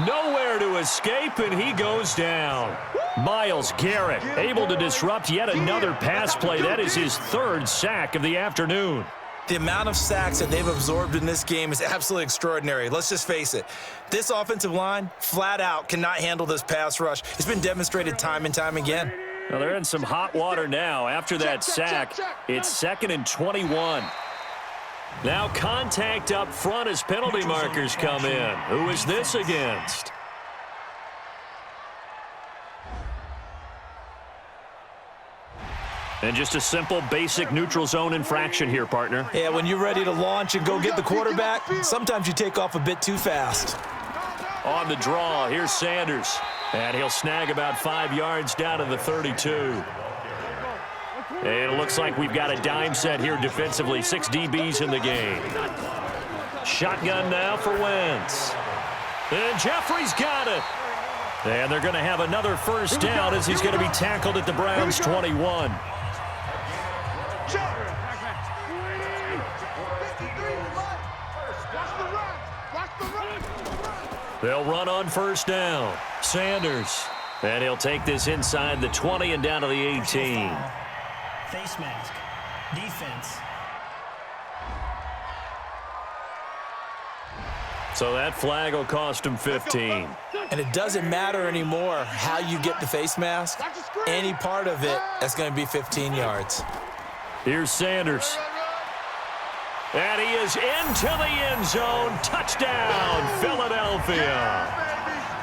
Nowhere to escape, and he goes down. Myles Garrett able to disrupt yet another pass play. That is his 3rd sack of the afternoon. The amount of sacks that they've absorbed in this game is absolutely extraordinary. Let's just face it. This offensive line, flat out, cannot handle this pass rush. It's been demonstrated time and time again. Well, they're in some hot water now. After that sack, it's 2nd and 21. Now contact up front as penalty markers come in. Who is this against? And just a simple, basic neutral zone infraction here, partner. Yeah, when you're ready to launch and go get the quarterback, sometimes you take off a bit too fast. On the draw, here's Sanders. And he'll snag about 5 yards down to the 32. And it looks like we've got a dime set here defensively. 6 DBs in the game. Shotgun now for Wentz. And Jeffrey's got it. And they're going to have another first down as he's going to be tackled at the Browns' 21. They'll run on first down. Sanders. And he'll take this inside the 20 and down to the 18. Face mask. Defense. So that flag will cost him 15. And it doesn't matter anymore how you get the face mask. Any part of it, that's going to be 15 yards. Here's Sanders. And he is into the end zone. Touchdown, Philadelphia.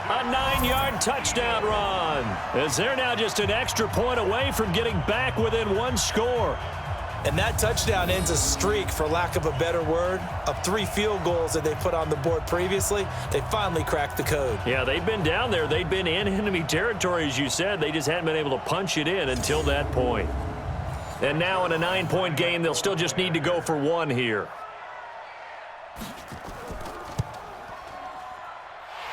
A 9-yard touchdown run. As they're now just an extra point away from getting back within 1 score. And that touchdown ends a streak, for lack of a better word, of 3 field goals that they put on the board previously. They finally cracked the code. Yeah, they've been down there. They've been in enemy territory, as you said. They just hadn't been able to punch it in until that point. And now in a 9-point game, they'll still just need to go for 1 here.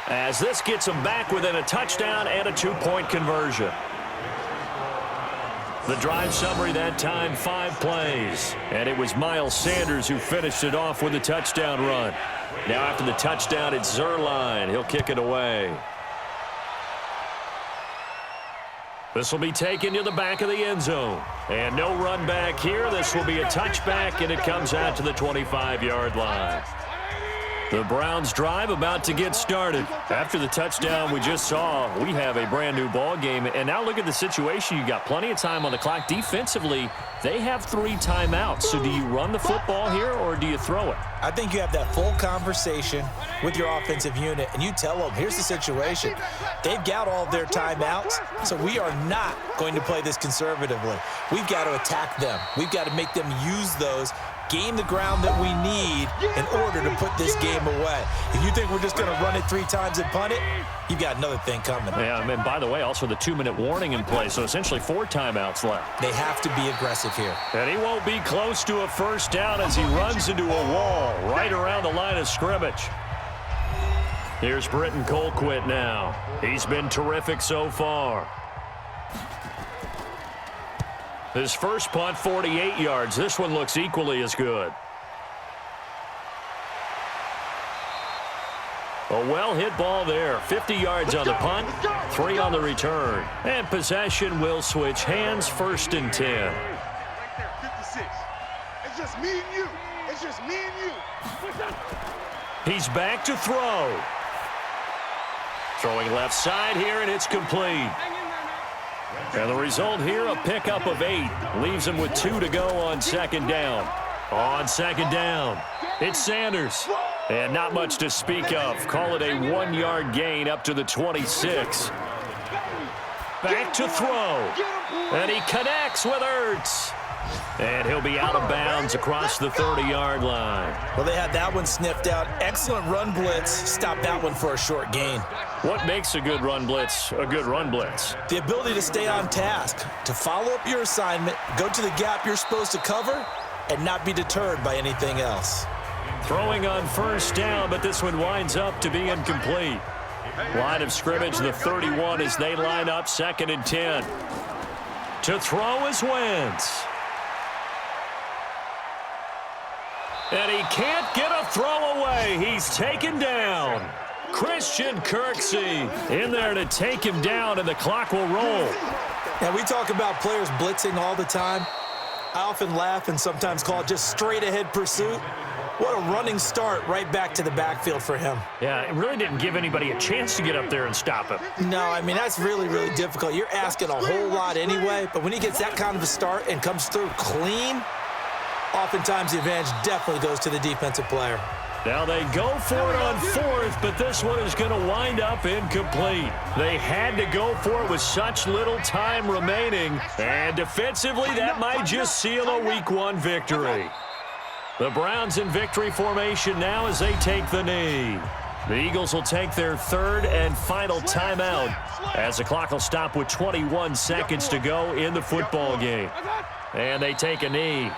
As this gets them back within a touchdown and a 2-point conversion. The drive summary that time, 5 plays. And it was Miles Sanders who finished it off with a touchdown run. Now after the touchdown, it's Zuerlein. He'll kick it away. This will be taken to the back of the end zone. And no run back here. This will be a touchback, and it comes out to the 25-yard line. The Browns drive about to get started. After the touchdown we just saw, we have a brand new ball game. And now look at the situation. You've got plenty of time on the clock. Defensively, they have 3 timeouts. So do you run the football here or do you throw it? I think you have that full conversation with your offensive unit, and you tell them, here's the situation. They've got all their timeouts, so we are not going to play this conservatively. We've got to attack them. We've got to make them use those, gain the ground that we need in order to put this game away. If you think we're just going to run it 3 times and punt it, you've got another thing coming. Yeah, and by the way, also the 2-minute warning in play, so essentially 4 timeouts left. They have to be aggressive here. And he won't be close to a first down as he runs into a wall right around the line of scrimmage. Here's Britton Colquitt now. He's been terrific so far. His first punt, 48 yards. This one looks equally as good. A well-hit ball there. 50 yards on the punt, 3 on the return. And possession will switch hands, 1st and 10. Right there, 56. It's just me and you. It's just me and you. He's back to throw. Throwing left side here, and it's complete. And the result here, a pickup of 8. Leaves him with 2 to go on 2nd down. On 2nd down, it's Sanders. And not much to speak of. Call it a 1-yard gain up to the 26. Back to throw. And he connects with Ertz. And he'll be out of bounds across the 30-yard line. Well, they had that one sniffed out. Excellent run blitz. Stop that one for a short gain. What makes a good run blitz a good run blitz? The ability to stay on task, to follow up your assignment, go to the gap you're supposed to cover, and not be deterred by anything else. Throwing on first down, but this one winds up to be incomplete. Line of scrimmage, the 31 as they line up, 2nd and 10. To throw is Wentz. And he can't get a throw away. He's taken down. Christian Kirksey in there to take him down, and the clock will roll. Now, we talk about players blitzing all the time. I often laugh and sometimes call it just straight-ahead pursuit. What a running start right back to the backfield for him. Yeah, it really didn't give anybody a chance to get up there and stop him. No, I mean, that's really, really difficult. You're asking a whole lot anyway, but when he gets that kind of a start and comes through clean, oftentimes the advantage definitely goes to the defensive player. Now they go for it on fourth, but this one is going to wind up incomplete. They had to go for it with such little time remaining, and defensively that might just seal a Week 1 victory. The Browns in victory formation now as they take the knee. The Eagles will take their third and final timeout as the clock will stop with 21 seconds to go in the football game. And they take a knee.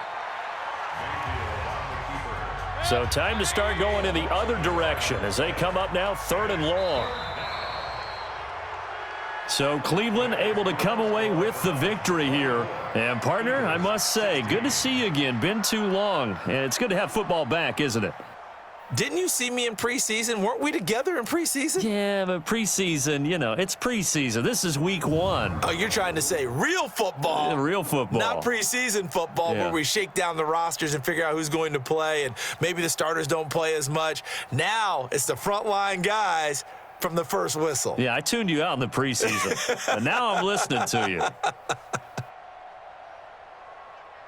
So time to start going in the other direction as they come up now 3rd and long. So Cleveland able to come away with the victory here. And partner, I must say, good to see you again. Been too long. And it's good to have football back, isn't it? Didn't you see me in preseason? Weren't we together in preseason? Yeah, but preseason, you know, it's preseason. This is Week 1. Oh, you're trying to say real football. Yeah, real football. Not preseason football where we shake down the rosters and figure out who's going to play, and maybe the starters don't play as much. Now it's the frontline guys from the first whistle. Yeah, I tuned you out in the preseason, but now I'm listening to you.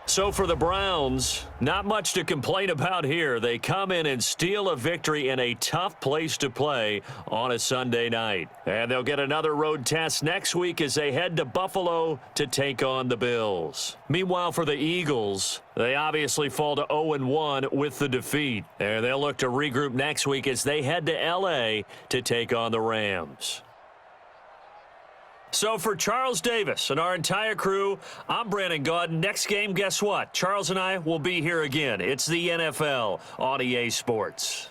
So for the Browns, not much to complain about here. They come in and steal a victory in a tough place to play on a Sunday night. And they'll get another road test next week as they head to Buffalo to take on the Bills. Meanwhile, for the Eagles, they obviously fall to 0-1 with the defeat. And they'll look to regroup next week as they head to L.A. to take on the Rams. So for Charles Davis and our entire crew, I'm Brandon Gaudin. Next game, guess what? Charles and I will be here again. It's the NFL on EA Sports.